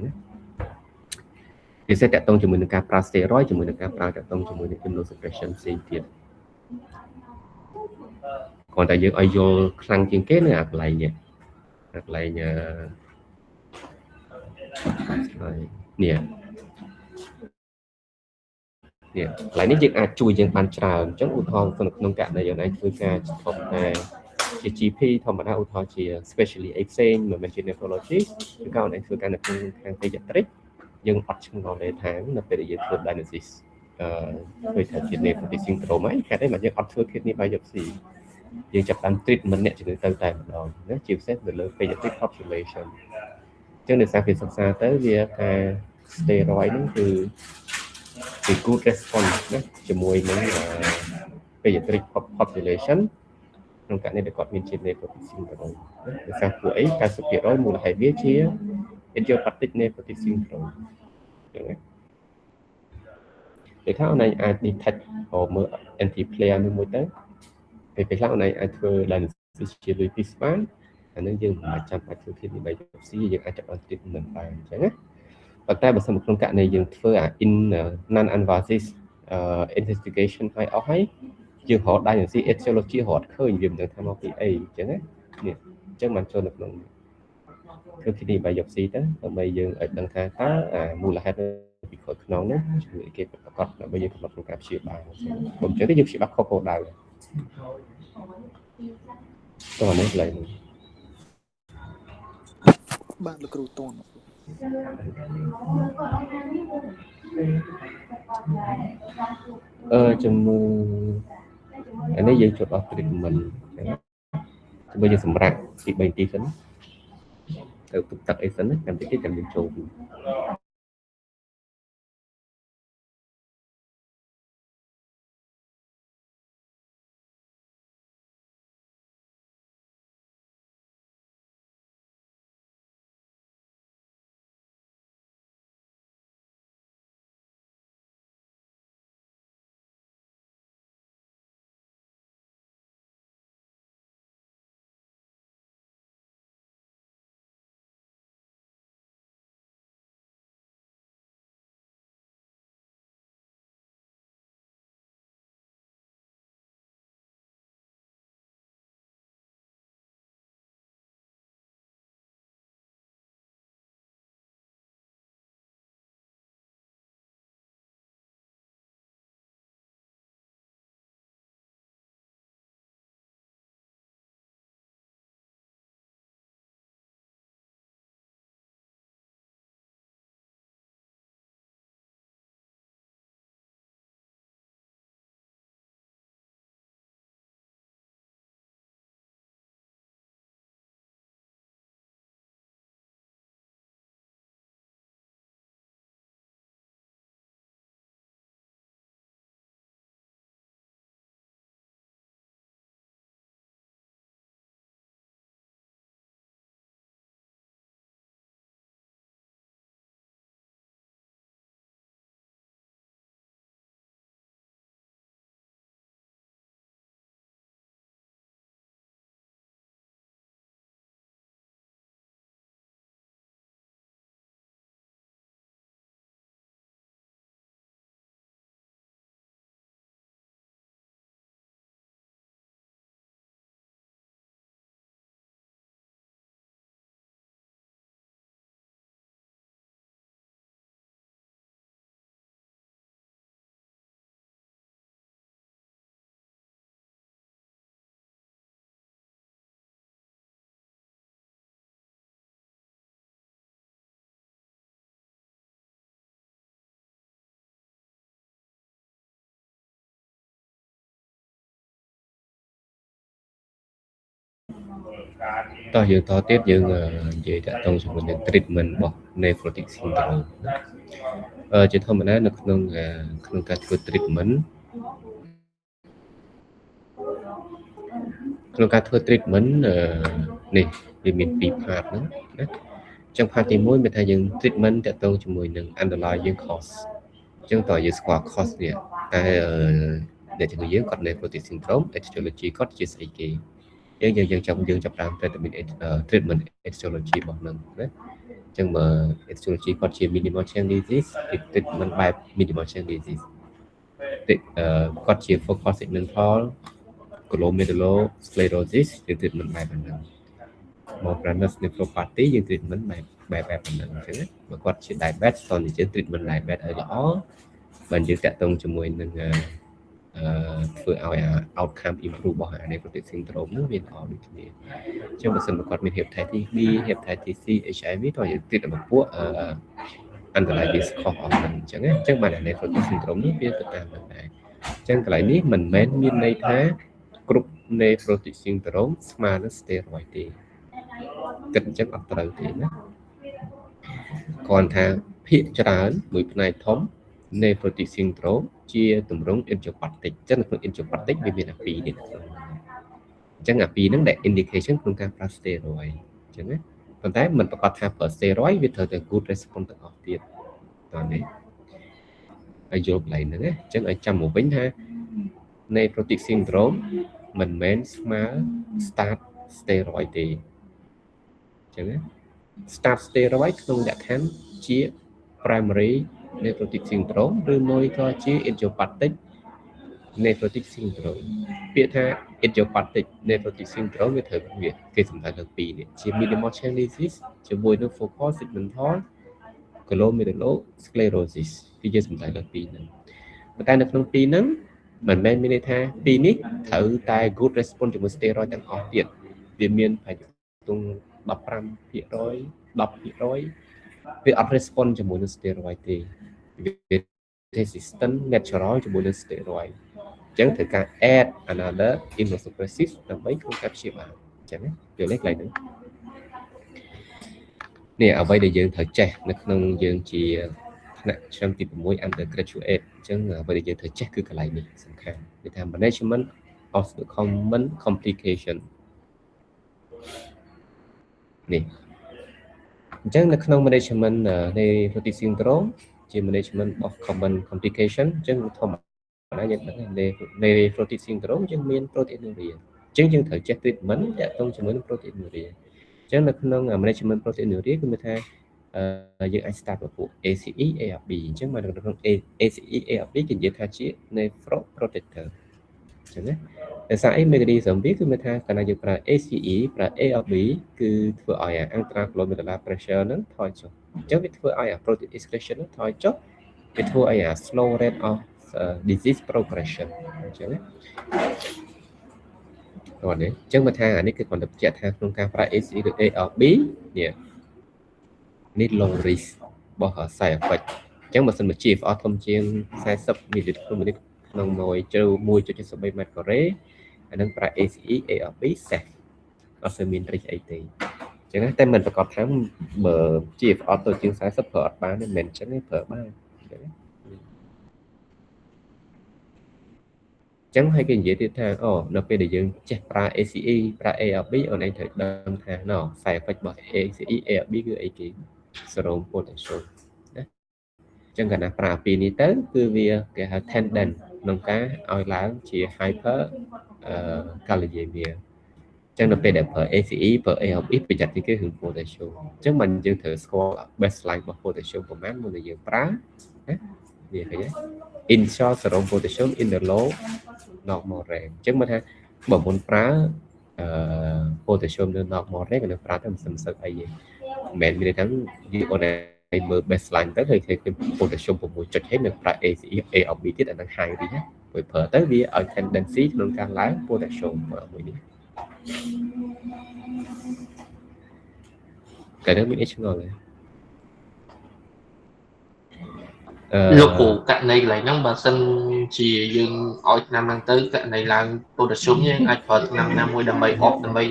thì sẽ tập trung cho mình cái steroid cho mình cái tập trung cho mình immunosuppression sinh tiệt còn tại giờ ai vô khăn trên kết nữa lại nhỉ nè lại nếu việc chui dân ban trào chống u thon phần nông cạn này giờ này tôi ca thông chỉ GP thông mà u thon chỉ specially exchange mà mình trên nephrologist chúng ta này tôi ca được pediatric យើងអត់ឆ្ងល់ទេថានៅពេលដែលយើងធ្វើ diagnosis ឃើញថាជា nephrotic syndrome ហើយហេតុអីមកយើងអត់ធ្វើ kidney biopsy យើងចាប់តាម treatment អ្នកជំងឺទៅតែម្ដងណាជាពិសេសនៅលើ pediatric population អញ្ចឹងដោយសារគេសិក្សាទៅវាថា steroid ហ្នឹងគឺ good response ណាជាមួយនឹង pediatric population ក្នុងករណីដែលគាត់មានជា nephrotic syndrome ដោយសារពួកអី 90% មូលហេតុវាជា idiopathic nephrotic syndrome អញ្ចឹងណាពេលខ្លះអូនអាច detect មើល anti-player មួយទៅពេលខ្លះអូនអាចធ្វើ diagnosis ជា lupus បានអានឹងយើងមិនចាំបាច់ធ្វើ kidney biopsy យើងអាចចាប់បាន treatment បានអញ្ចឹងណាប៉ុន្តែបើសិនក្នុងករណីយើងធ្វើអា non invasive investigation ឲ្យអស់ហើយយើងរក diagnosis etiology រកឃើញវាមិនដឹងថាមកពីអីអញ្ចឹងណានេះអញ្ចឹងបានចូលនៅក្នុងធ្វើ kidney biopsy ទៅដើម្បីយើងឲ្យដឹងថាតើមូលហេតុពីក្រោយខ្នងនោះជួយគេប្រកបដើម្បីយើងកំណត់ក្នុងការព្យាបាលខ្ញុំអញ្ចឹងយើងព្យាបាលខុសគោលដៅតោះនេះឡើយបាទលោកគ្រូតន់ជំងឺអានេះយើងចូលដល់ treatment អញ្ចឹងដើម្បីយើងសម្រាប់ពី3នាទីសិនទៅទុកទឹកអីសិនណាចាំតិចទៀតចាំយើងចូល តោះយើងតទៀតយើងនិយាយតាក់ទងជាមួយនឹង treatment របស់ nephrotic syndrome ជាធម្មតានៅក្នុងការធ្វើ treatment ក្នុងការធ្វើ treatment នេះវាមាន2 part ហ្នឹងណាអញ្ចឹង part ទី1មានថាយើង treatment តាក់ទងជាមួយនឹង underlying cause អញ្ចឹងតើយើងស្គាល់ cause នេះតែអ្នកជំងឺយើងគាត់ nephrotic syndrome etiology គាត់ជាស្អីគេយើងចាប់តាម treatment etiology របស់នឹងណាអញ្ចឹងបើ etiology គាត់ជា minimal chain disease treatment បែប minimal chain disease គាត់ជា focal segmental glomerulosclerosis យើង treatment បែបហ្នឹង membranous nephropathy យើង treatment បែបហ្នឹងអញ្ចឹងណាបើគាត់ជា diabetes តើយើង treatment diabetes ឲ្យល្អបើយើងតាក់ទងជាមួយនឹងធ្វើឲ្យ outcome improve របស់ nephrotic syndrome នោះវាល្អដូចគ្នាអញ្ចឹងបើសិនបើគាត់មាន hepatitis B hepatitis C HIV តើយើង treat របស់ពួក អន្តរាយវាស្ខុសអស់ហ្នឹងអញ្ចឹងណាអញ្ចឹងបាន nephrotic syndrome នេះវាទៅតាមហ្នឹងដែរអញ្ចឹងកន្លែងនេះមិនមែនមានន័យថាគ្រប់ nephrotic syndrome ស្មើនឹង steroid ទេគិតអញ្ចឹងអត់ត្រូវទេណាគ្រាន់ថាភាគច្រើនមួយផ្នែកធំ nephrotic syndrome ជាទម្រង់ idiopathic អញ្ចឹងនៅក្នុង idiopathic វាមានអាពីរនេះអញ្ចឹងអាពីរហ្នឹងដែល indication ក្នុងការប្រើ steroid អញ្ចឹងណាប៉ុន្តែមិនប្រកាសថាប្រើ steroid វាត្រូវតែ good response ទាំងអស់ទៀតតើនេះហើយយល់កន្លែងហ្នឹងណាអញ្ចឹងឲ្យចាំមកវិញថា nephrotic syndrome មិនមែនស្មើ start steroid ទេអញ្ចឹងណា start steroid ក្នុងលក្ខខណ្ឌជា primary nephrotic syndrome ឬមួយក៏ជា idiopathic nephrotic syndrome ពាក្យថា idiopathic nephrotic syndrome វាត្រូវវាគេសំដៅលើពីរនេះជា minimal change disease ជាមួយនឹង focal segmental glomerulosclerosis គឺយើងសំដៅលើពីរហ្នឹងប៉ុន្តែនៅក្នុងពីរហ្នឹងមិនមែនមានន័យថាពីរនេះត្រូវតែ good response ជាមួយ steroid ទាំងអស់ទៀតវាមានប្រហែលទង 15% 10% វាអត់ response ជាមួយនឹង steroid ទេវា resistant natural ជាមួយនឹង steroid អញ្ចឹងត្រូវការ add another immunosuppressive ដើម្បីក្នុងការព្យាបាលអញ្ចឹងណាយល់ទេកន្លែងហ្នឹងនេះអ្វីដែលយើងត្រូវចេះនៅក្នុងយើងជាថ្នាក់ឆ្នាំទី6 undergraduate អញ្ចឹងអ្វីដែលយើងត្រូវចេះគឺកន្លែងនេះសំខាន់គេថា management of the common complication នេះអញ្ចឹងនៅក្នុង management នៃ nephrotic syndrome ជា management of common complication អញ្ចឹងធម្មតាយើងដឹងថា nephrotic syndrome យើងមាន proteinuria អញ្ចឹងយើងត្រូវចេះ treatment ទាក់ទងជាមួយនឹង proteinuria អញ្ចឹងនៅក្នុង management proteinuria គឺមានថាយើងអាច start ពីពួក ACE ARB អញ្ចឹងមកនៅក្នុង ACE ARB គេនិយាយថាជា nephroprotector អញ្ចឹងណាដោយសារអី mechanism វាគឺមានថាកាលណាយើងប្រើ ACE ប្រើ ARB គឺធ្វើឲ្យ intraglomerular pressure ហ្នឹងថយចុះអញ្ចឹងវាធ្វើឲ្យ protein excretion ហ្នឹងថយចុះវាធ្វើឲ្យ slow rate of disease progression អញ្ចឹងណាគាត់នេះអញ្ចឹងមកថាអានេះគឺគាត់ទៅបញ្ជាក់ថាក្នុងការប្រើ ACE ឬ ARB នេះ low risk របស់ side effect អញ្ចឹងបើសិនមក GFR ធំជាង40 ml ក្នុងមួយក្នុង1ជ្រៅ 1.73 ម៉ែត្រការ៉េអានឹងប្រើ ACE ARB safe អត់ស្មាន risk អីទេអញ្ចឹងតែមិនប្រកាសថាបើ GFR ទៅជាង40ប្រើអត់បានទេមិនអញ្ចឹងទេប្រើបានអញ្ចឹងចឹងហើយគេនិយាយទៀតថាអូនៅពេលដែលយើងចេះប្រើ ACE ប្រើ ARB អូនឯងត្រូវដឹងថាណ៎ side effect របស់ ACE ARB គឺអីគេ serum potassium ណាចឹងកាលណាប្រើពីនេះទៅគឺវាគេហៅ tendon ក្នុងការឲ្យឡើងជា hyper kaliemia ចឹងនៅពេលដែលប្រើ ACE ប្រើ ARB ប្រយ័ត្នពីគេគឺ potassium ចឹងមិនយើងត្រូវស្គាល់ baseline របស់ potassium ប្រមាណមុននឹងយើងប្រើណាវាឃើញទេ initial serum potassium in the low normal range អញ្ចឹងមកថាបើមុនប្រើpotassium នៅ normal range ក៏នឹងប្រើតែមិនសូវអីទេមិនមែនមានថាយើងអូនឯងមើល baseline ទៅឃើញ potassium 6.ហើយនៅប្រើ ACE ARB ទៀតអានឹង high risk ណាព្រោះប្រើទៅវាឲ្យ tendency ក្នុងការឡើង potassium មួយនេះតែនឹងមានអីឆ្ងល់ទេលោកគ្រូករណីកន្លែងហ្នឹងបើសិនជាយើងឲ្យឆ្នាំហ្នឹងទៅករណីឡើង potassium យើងអាចប្រើឆ្នាំណាមួយដើម្បីអបដើម្បីឲ្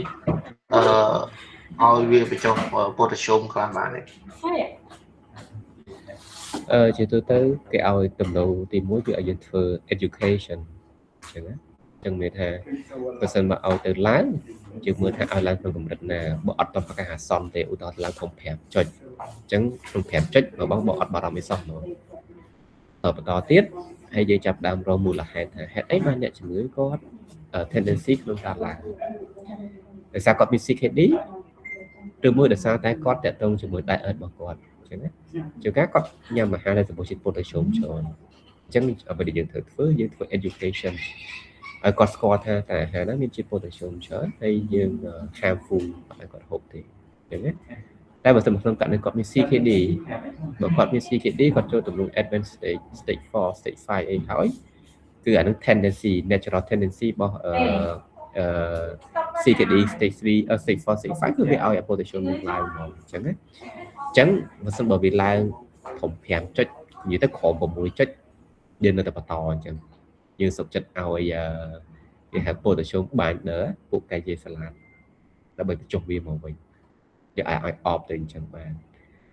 យវាបញ្ចុះ potassium ខ្លាំងបានទេជាទូទៅគេឲ្យទំនោរទី1គឺឲ្យយើងធ្វើ education អញ្ចឹងណាអញ្ចឹងមានថាបើសិនមកឲ្យទៅឡើងយើងមើលថាឲ្យឡើងក្នុងកម្រិតណាបើអត់តប្រកាសអាសន្នទេឧទាហរណ៍ឡើងក្នុង5ចុចអញ្ចឹងក្នុង5ចុចបងអត់បារម្ភអីសោះហ្មងបន្តទៀតហើយយើងចាប់ដើមរកមូលហេតុថាហេតុអីបានអ្នកជំងឺគាត់ tendency ក្នុងការឡើងដោយសារគាត់មាន CKD ឬមួយដោយសារតែគាត់តាក់ទងជាមួយ diet របស់គាត់អញ្ចឹងណាជួនកាលគាត់ញ៉ាំអាហារដែលសម្បូរជាតិ potassium ច្រើនអញ្ចឹងអ្វីដែលយើងត្រូវធ្វើយើងធ្វើ education ឲ្យគាត់ស្គាល់ថាតើអាហារហ្នឹងមានជាតិ potassium ច្រើនហើយយើង harmful ឲ្យគាត់ហូបទេអញ្ចឹងណាតែបើសិនក្នុងករណីគាត់មាន CKD បើគាត់មាន CKD គាត់ចូលទម្រង់ advanced stage 4 stage 5 អីហើយគឺអានឹង tendency natural tendency របស់CKD stage 3 stage 4 stage 5គឺវាឲ្យ potassium ឡើងមកអញ្ចឹងណាអញ្ចឹងបើសិនបើវាឡើង ធំ5ចុចនិយាយទៅក្រោម6ចុចយើងនៅតែបន្តអញ្ចឹងយើងសុខចិត្តឲ្យគេហៅ potassium binder ពួកកាយជាសាឡាតដើម្បីបញ្ចុះវាមកវិញយើងអាចឲ្យ off ទៅអញ្ចឹងបាន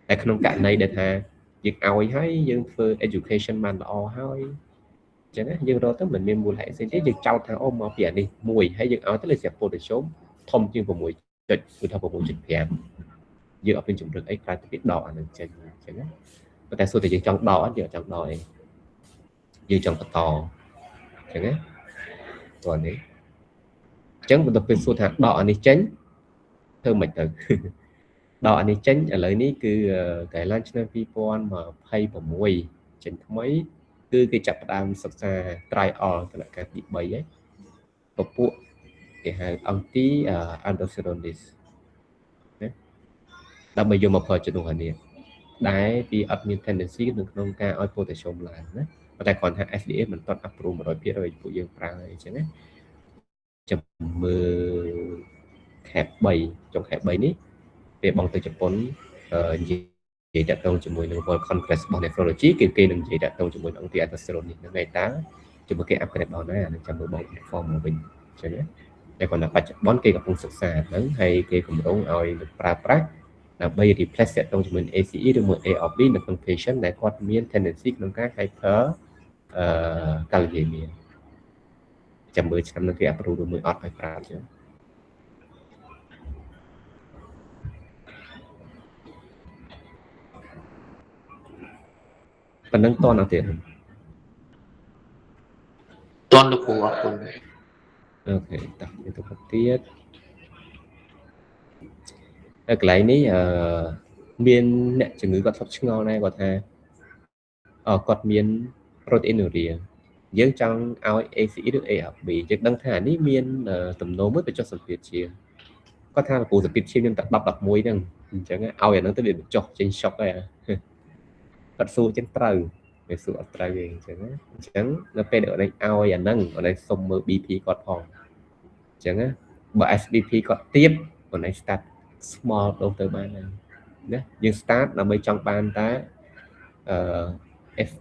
តែក្នុងករណីដែលថាយើងឲ្យហើយយើងធ្វើ education បានល្អហើយអញ្ចឹងណាយើងរកទៅមិនមានមូលហេតុផ្សេងទេយើងចោទថាអូមកពីអានេះមួយហើយយើងឲ្យទៅលើស្រាប់ potassium ធំជាង6ចុចគឺថា 6.5 យើងអត់មានជំរឿនអីក្រៅពីដកអានឹងចេញអញ្ចឹងណាប៉ុន្តែសួរតែយើងចង់ដកអត់យើងអត់ចង់ដកអីយើងចង់បន្តអញ្ចឹងណាតោះនេះអញ្ចឹងបន្ទាប់ពីសួរថាដកអានេះចេញធ្វើមិនទៅដកអានេះចេញឥឡូវនេះគឺ guideline ឆ្នាំ2026ចេញថ្មីគឺគេចាប់ផ្ដើមសិក្សា trial តលកាទី3ហើយពពួកគេហៅ anti aldosteronis ដើម្បីយកមកប្រើជំនួសអានេះដែលវាអត់មាន tendency នៅក្នុងការឲ្យ potassium ឡើងណាប៉ុន្តែគ្រាន់ថា FDA មិនទាន់ approve 100% ពួកយើងប្រើអីចឹងណាចាំមើលខែ3ចុងខែ3នេះពេលបងទៅជប៉ុននិយាយតាក់ទងជាមួយនឹង World Congress របស់ Nephrology គេនឹងនិយាយតាក់ទងជាមួយនឹង anti aldosterone នេះហ្នឹងឯងតើជាមួយគេ upgrade ដល់ណានឹងចាំមើលបង inform មកវិញចឹងណាតែគាត់ថាបច្ចុប្បន្នគេកំពុងសិក្សាហ្នឹងហើយគេកម្រងឲ្យប្រើប្រាស់ដើម្បី replace តាក់ទងជាមួយ ACE ឬមួយ ARB នៅក្នុង patient ដែលគាត់មាន tendency ក្នុងការ hyper kalemia ចាំមើលឆ្នាំនឹងគេ approve ឬមួយអត់ឲ្យប្រើចឹងប៉ុណ្ណឹងតអត់ទៀតតន់លោកគ្រូអរគុណអូខេតោះយើងទៅផុតទៀតហើយកន្លែងនេះមានអ្នកជំងឺគាត់ធ្លាប់ឆ្ងល់ដែរគាត់ថាគាត់មាន proteinuria យើងចង់ឲ្យ ACE ឬ ARB យើងដឹងថានេះមានទំនោរមួយបញ្ចុះសម្ពាធឈាមគាត់ថាពូសម្ពាធឈាមខ្ញុំតែ10 11ហ្នឹងអញ្ចឹងឲ្យអាហ្នឹងទៅវាបញ្ចុះចេញ shock ហើយគាត់សួរចឹងត្រូវវាសួរអត់ត្រូវទេអញ្ចឹងណាអញ្ចឹងនៅពេលដែលឲ្យអាហ្នឹងឲ្យសុំមើល BP គាត់ផងអញ្ចឹងណាបើ SBP គាត់ទាបឲ្យ start small dose ទៅបានណាយើង start ដើម្បីចង់បានតែF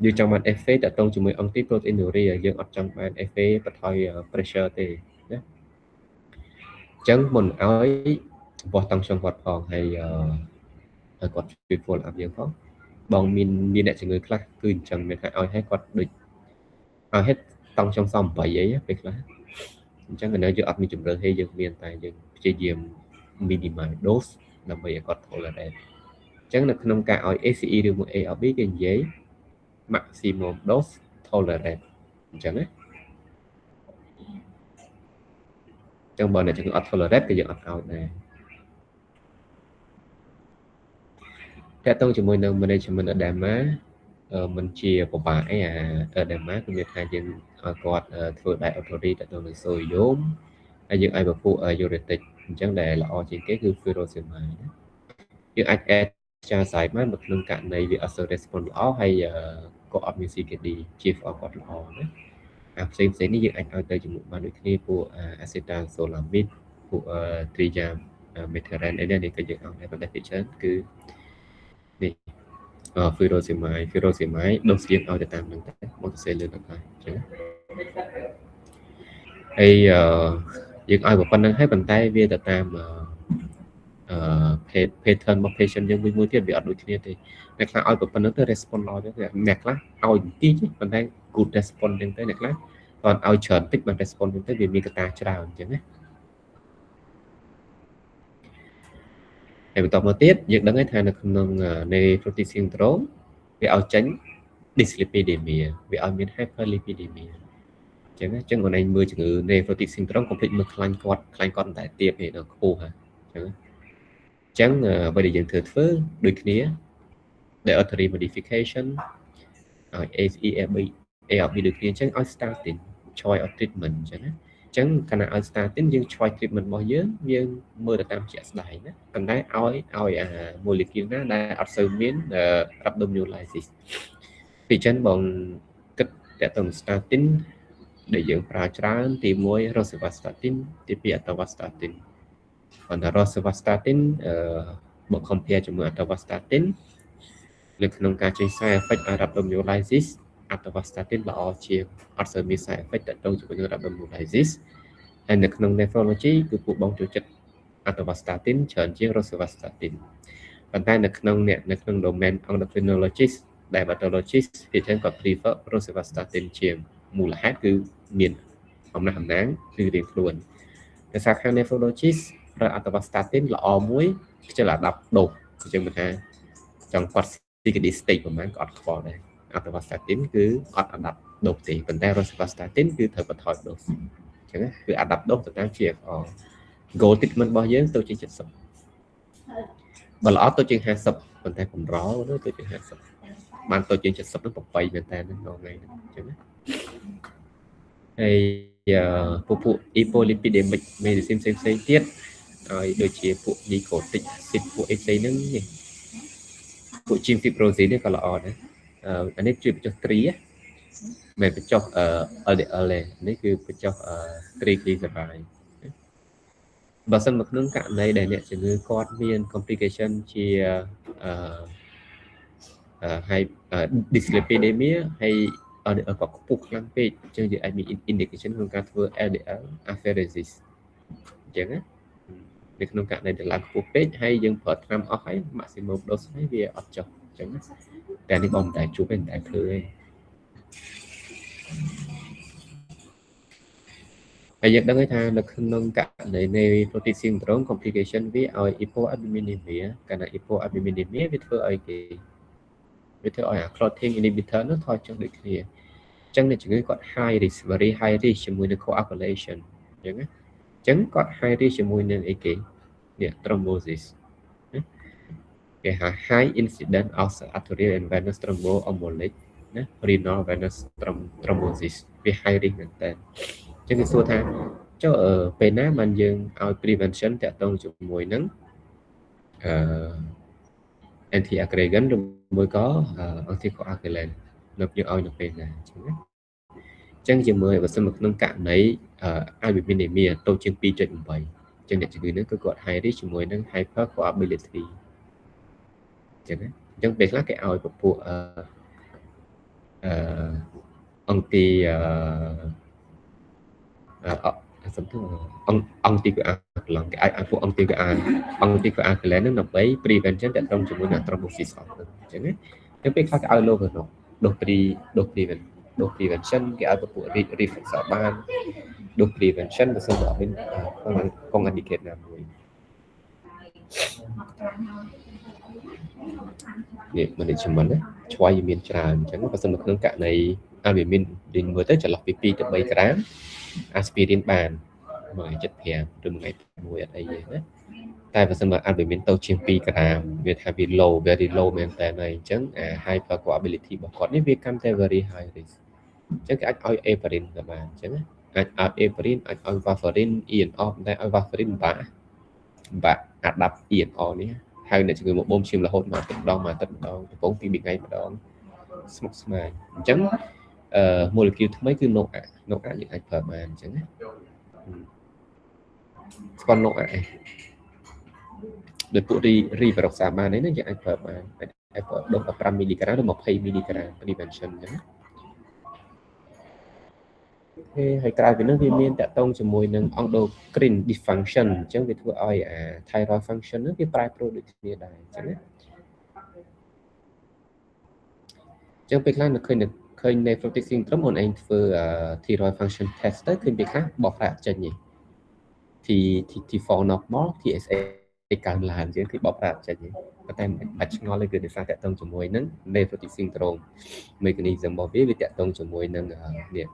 យើងចង់បាន FA តកតងជាមួយ anti proteinuria យើងអត់ចង់បាន FA បន្ថយ pressure ទេណាអញ្ចឹងមុនឲ្យបោះតាំងខ្ញុំគាត់ផងហើយគាត់ជួយ follow up យើងផងបងមានអ្នកជំងឺខ្លះគឺអញ្ចឹងមានថាឲ្យឲ្យគាត់ដូចឲ្យហេតុតាំងខ្ញុំសំ8អីពេលខ្លះអញ្ចឹងនៅយើងអត់មានជំរឿនទេយើងមានតែយើងព្យាយាម minimize dose ដើម្បីឲ្យគាត់ tolerate អញ្ចឹងនៅក្នុងការឲ្យ ACE ឬមួយ ARB គេនិយាយ maximum dose tolerate អញ្ចឹងណាអញ្ចឹងបើអ្នកជំងឺអត់ tolerate ក៏យើងអត់ឲ្យដែរតែតើជាមួយនឹង management edema មិនជាពិបាកអីអា edema គឺមានថាយើងឲ្យគាត់ធ្វើ dietary ទៅនឹង sodium ហើយយើងឲ្យពពួក uretic អញ្ចឹងដែលល្អជាងគេគឺ furosemide ណាយើងអាច add ចាសាយបាននៅក្នុងករណីវាអត់សូវ respond ល្អហើយក៏អត់មាន CKD ជា for គាត់ល្អណាអាផ្សេងនេះយើងអាចឲ្យទៅជាមួយបានដូចគ្នាពួក acetazolamide ពួក triametherine អីនេះក៏យើងឲ្យដែរប៉ុន្តែពីច្រើនគឺនេះfurosemide ដូចស្រៀងឲ្យទៅតាមហ្នឹងតែមកទៅសេលើទៅហើយអញ្ចឹងហើយយើងឲ្យប៉ុណ្្នឹងហើយប៉ុន្តែវាទៅតាមpattern របស់ patient យើងមួយទៀតវាអត់ដូចគ្នាទេអ្នកខ្លះឲ្យប៉ុណ្្នឹងទៅ respond ល្អទេអ្នកខ្លះឲ្យបន្តិចប៉ុន្តែ good respond ចឹងទៅអ្នកខ្លះគាត់ឲ្យច្រើនតិចបាន respond ចឹងទៅវាមានកត្តាច្រើនអញ្ចឹងណាហើយបន្តមកទៀតយើងដឹងហើយថានៅក្នុង nephrotic syndrome វាឲ្យចេញ dyslipidemia វាឲ្យមាន hyperlipidemia អញ្ចឹងណាអញ្ចឹងខ្លួនឯងមើលជំងឺ nephrotic syndrome កុំភ្លេចមើលខ្លាញ់គាត់តែទៀតនេះដល់ខ្ពស់ហ្នឹងអញ្ចឹងអ្វីដែលយើងធ្វើដូចគ្នា dietary modification ឲ្យ ACE ARB ដូចគ្នាអញ្ចឹងឲ្យ statin ឆ្លើយឲ្យ treatment អញ្ចឹងណាអញ្ចឹងកាលណាឲ្យ statin យើងឆ្លើយ treatment របស់យើងមើលទៅតាមជាក់ស្ដែងណាប៉ុន្តែឲ្យអា molecule ណាដែលអត់សូវមាន rhabdomyolysis ពីអញ្ចឹងបងគិតតែទៅ statin ដែលយើងប្រើច្រើនទី1 rosuvastatin ទី2 atorvastatin ប៉ុន្តែ rosuvastatin បើ compare ជាមួយ atorvastatin នៅក្នុងការចេញ side effect rhabdomyolysis atorvastatin ល្អជាងអត់សូវមាន side effect ទាក់ទងជាមួយនឹង rhabdomyolysis ហើយនៅក្នុង nephrology គឺពួកបងចូលចិត្ត atorvastatin ច្រើនជាង rosuvastatin ប៉ុន្តែនៅក្នុងអ្នកនៅក្នុង domain endocrinologist diabetologist គេចឹងគាត់ prefer rosuvastatin ជាងមូលហេតុគឺមានអំណះអំណាងគឺរៀងខ្លួនតែសារខាង nephrologist ប្រើ atorvastatin ល្អមួយខ្ជិលអា10 dose អញ្ចឹងមិនថាចង់គាត់ CKD stage ប្រហែលក៏អត់ខ្វល់ដែរ atorvastatin គឺអត់អាដាប់ dose ទេប៉ុន្តែ rosuvastatin គឺត្រូវបន្ថយ dose អញ្ចឹងគឺអាដាប់ dose ទៅតាម GFR goal treatment របស់យើងទៅជាង70បើល្អទៅជាង50ប៉ុន្តែកម្រទៅជាង50បានទៅជាង70នឹង8មែនតើហ្នឹងថ្ងៃហ្នឹងអញ្ចឹងណាហើយពួក epolipidemic medicine ផ្សេងៗទៀតហើយដូចជាពួក nicotic acid ពួកអីផ្សេងហ្នឹងនេះពួក gene fibrosis នេះក៏ល្អដែរអានេះជួយបញ្ចុះត្រីមិនបញ្ចុះLDL ទេនេះគឺបញ្ចុះtriglyceride បើសិនមកក្នុងករណីដែលអ្នកជំងឺគាត់មាន complication ជាហើយ dyslipidemia ហើយLDL ក៏ខ្ពស់ខ្លាំងពេកអញ្ចឹងយើងអាចមាន indication ក្នុងការធ្វើ LDL apheresis អញ្ចឹងណានៅក្នុងករណីដែលឡើងខ្ពស់ពេកហើយយើងប្រើថ្នាំអស់ហើយ maximum dose ហើយវាអត់ចុះអញ្ចឹងណាតែនេះបងមិនតែជួបទេមិនតែធ្វើទេហើយយើងដឹងថានៅក្នុងករណីនៃ nephrotic syndrome complication វាឲ្យ hypoalbuminemia កាលណា hypoalbuminemia វាធ្វើឲ្យគេវាធ្វើឲ្យ clotting inhibitor នោះថយចុះដូចគ្នាអញ្ចឹងអ្នកជំងឺគាត់ high risk very high risk ជាមួយនឹង coagulation អញ្ចឹងណាអញ្ចឹងគាត់ high risk ជាមួយនឹងអីគេនេះ thrombosis គេហៅ high incidence of arterial and venous thromboembolic ណា renal venous thrombosis វា high risk មែនតើចឹងគេសួរថាចុះពេលណាបានយើងឲ្យ prevention តាក់ទងជាមួយនឹងanti-aggregant ឬមួយក៏ anticoagulant នៅយើងឲ្យនៅពេលណាអញ្ចឹងណាអញ្ចឹងជាមួយបើសិនមកក្នុងករណីalbuminemia តូចជាង 2.8 អញ្ចឹងអ្នកជំងឺនេះគឺគាត់ high risk ជាមួយនឹង hypercoagulability អញ្ចឹងណាអញ្ចឹងពេលខ្លះគេឲ្យពពួកanti សំទោសអង្គទីកអាកន្លងគេអាចពួកអង្គទីកអាកន្លែងហ្នឹងដើម្បី prevention តាក់ទងជាមួយនឹង thrombosis អញ្ចឹងណាទៅពេលខ្លះគេឲ្យ low នោះ prevention គេឲ្យពួក reflexer បានដូច prevention បើសិនបើអត់មានកង indicate ណាមួយនេះ management ណាឆ្វ័យមានច្រើនអញ្ចឹងបើសិននៅក្នុងករណីalbumin វិញមើលទៅចន្លោះពី2ទៅ3ក្រាម aspirin បាន1.5ឬ1.6អត់អីទេណាតែបើសិនបើ albumin ទៅជាង2ក្រាមវាថាវា low very low មែនតើហើយអញ្ចឹង hypercoagulability របស់គាត់នេះវាកាន់តែ very high risk អញ្ចឹងគេអាចឲ្យ heparin ទៅបានអញ្ចឹងណាអាចឲ្យ heparin អាចឲ្យ warfarin ENO តែឲ្យ warfarin បាក់អាដាប់ ENO នេះហើយអ្នកជំងឺមកបូមឈាមរហូតមកទឹកម្ដងកំពុងពី2ថ្ងៃម្ដងស្មុគស្មាញអញ្ចឹងmolecule ថ្មីគឺ NOAC យើងអាចប្រើបានអញ្ចឹងណាស្គាល់ NOAC ដោយពួក rivaroxaban បាននេះយើងអាចប្រើបានអាចប្រើដុស15 មីលីក្រាមឬ20 មីលីក្រាម prevention អញ្ចឹងហើយក្រៅពីនោះវាមានតាក់ទងជាមួយនឹង endocrine dysfunction អញ្ចឹងវាធ្វើឲ្យthyroid function នោះវាប្រែប្រួលដូចគ្នាដែរអញ្ចឹងណាអញ្ចឹងពេលខ្លះនៅឃើញ nephrotic syndrome អូនឯងធ្វើ thyroid function test ទៅឃើញពេលខ្លះបោះប្រាក់ចេញទេ T4 normal TSH កើនឡើងអញ្ចឹងគឺបោះប្រាក់ចេញទេប៉ុន្តែមិនបាច់ឆ្ងល់ទេគឺដោយសារតាក់ទងជាមួយនឹង nephrotic syndrome mechanism របស់វាតាក់ទងជាមួយនឹងនេះ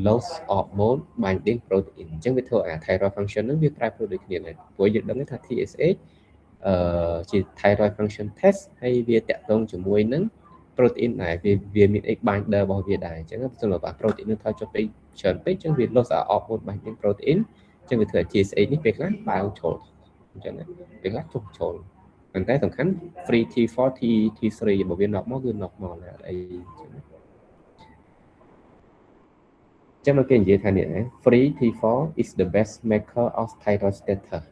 loss of hormone binding protein អញ្ចឹងវាធ្វើឲ្យ thyroid function ហ្នឹងវាប្រែប្រួលដូចគ្នាដែរព្រោះយើងដឹងថា TSH ជា thyroid function test ហើយវាតាក់ទងជាមួយនឹង protein ដែរវាមាន X binder របស់វាដែរអញ្ចឹងបើសិនបើ protein នោះថយចុះពេកច្រើនពេកអញ្ចឹងវា loss of hormone binding protein អញ្ចឹងវាធ្វើឲ្យ TSH នេះពេលខ្លះបើជ្រុលអញ្ចឹងពេលខ្លះចុះជ្រុលប៉ុន្តែសំខាន់ free T4 T3 របស់វា normal គឺ normal ដែរអីចាំមកគេនិយាយថានេះ free T4 is the best marker of thyroid status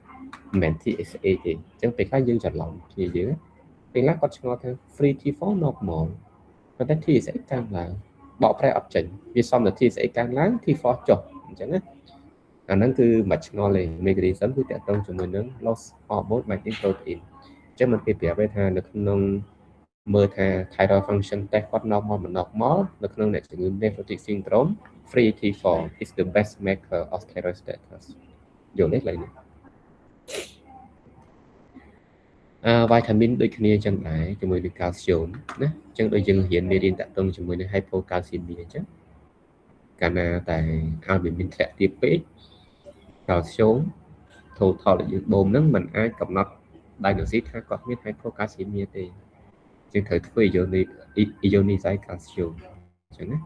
មិនមែន TSH ទេអញ្ចឹងពេលខ្លះយើងច្រឡំគ្នាយើង ពេលខ្លះគាត់ឆ្ងល់ថា free T4 normal ប៉ុន្តែ TSH កើនឡើងបកប្រែអត់ចេញវាសមតែ TSH កើនឡើង T4 ចុះអញ្ចឹងណាអាហ្នឹងគឺមិនឆ្ងល់ទេ mechanism គឺតកតងជាមួយនឹង loss hormone binding protein អញ្ចឹងមិនគេប្រាប់ទេថានៅក្នុងមើលថា thyroid function test គាត់ normal មិន normal នៅក្នុងអ្នកជំងឺ nephrotic syndrome free T4 is the best marker of thyroid status យល់ទេឡើយនេះវីតាមីនដូចគ្នាអញ្ចឹងដែរជាមួយនឹង calcium ណាអញ្ចឹងដូចយើងរៀនមេរៀនតកតងជាមួយនឹង hypocalcemia អញ្ចឹងកាលណាតែ albumin ធ្លាក់ទាបពេក calcium total ដែលយើងបូមហ្នឹងมันអាចកំណត់ diagnosis ថាគាត់មាន hypocalcemia ទេអញ្ចឹងត្រូវធ្វើ ionized calcium អញ្ចឹងណា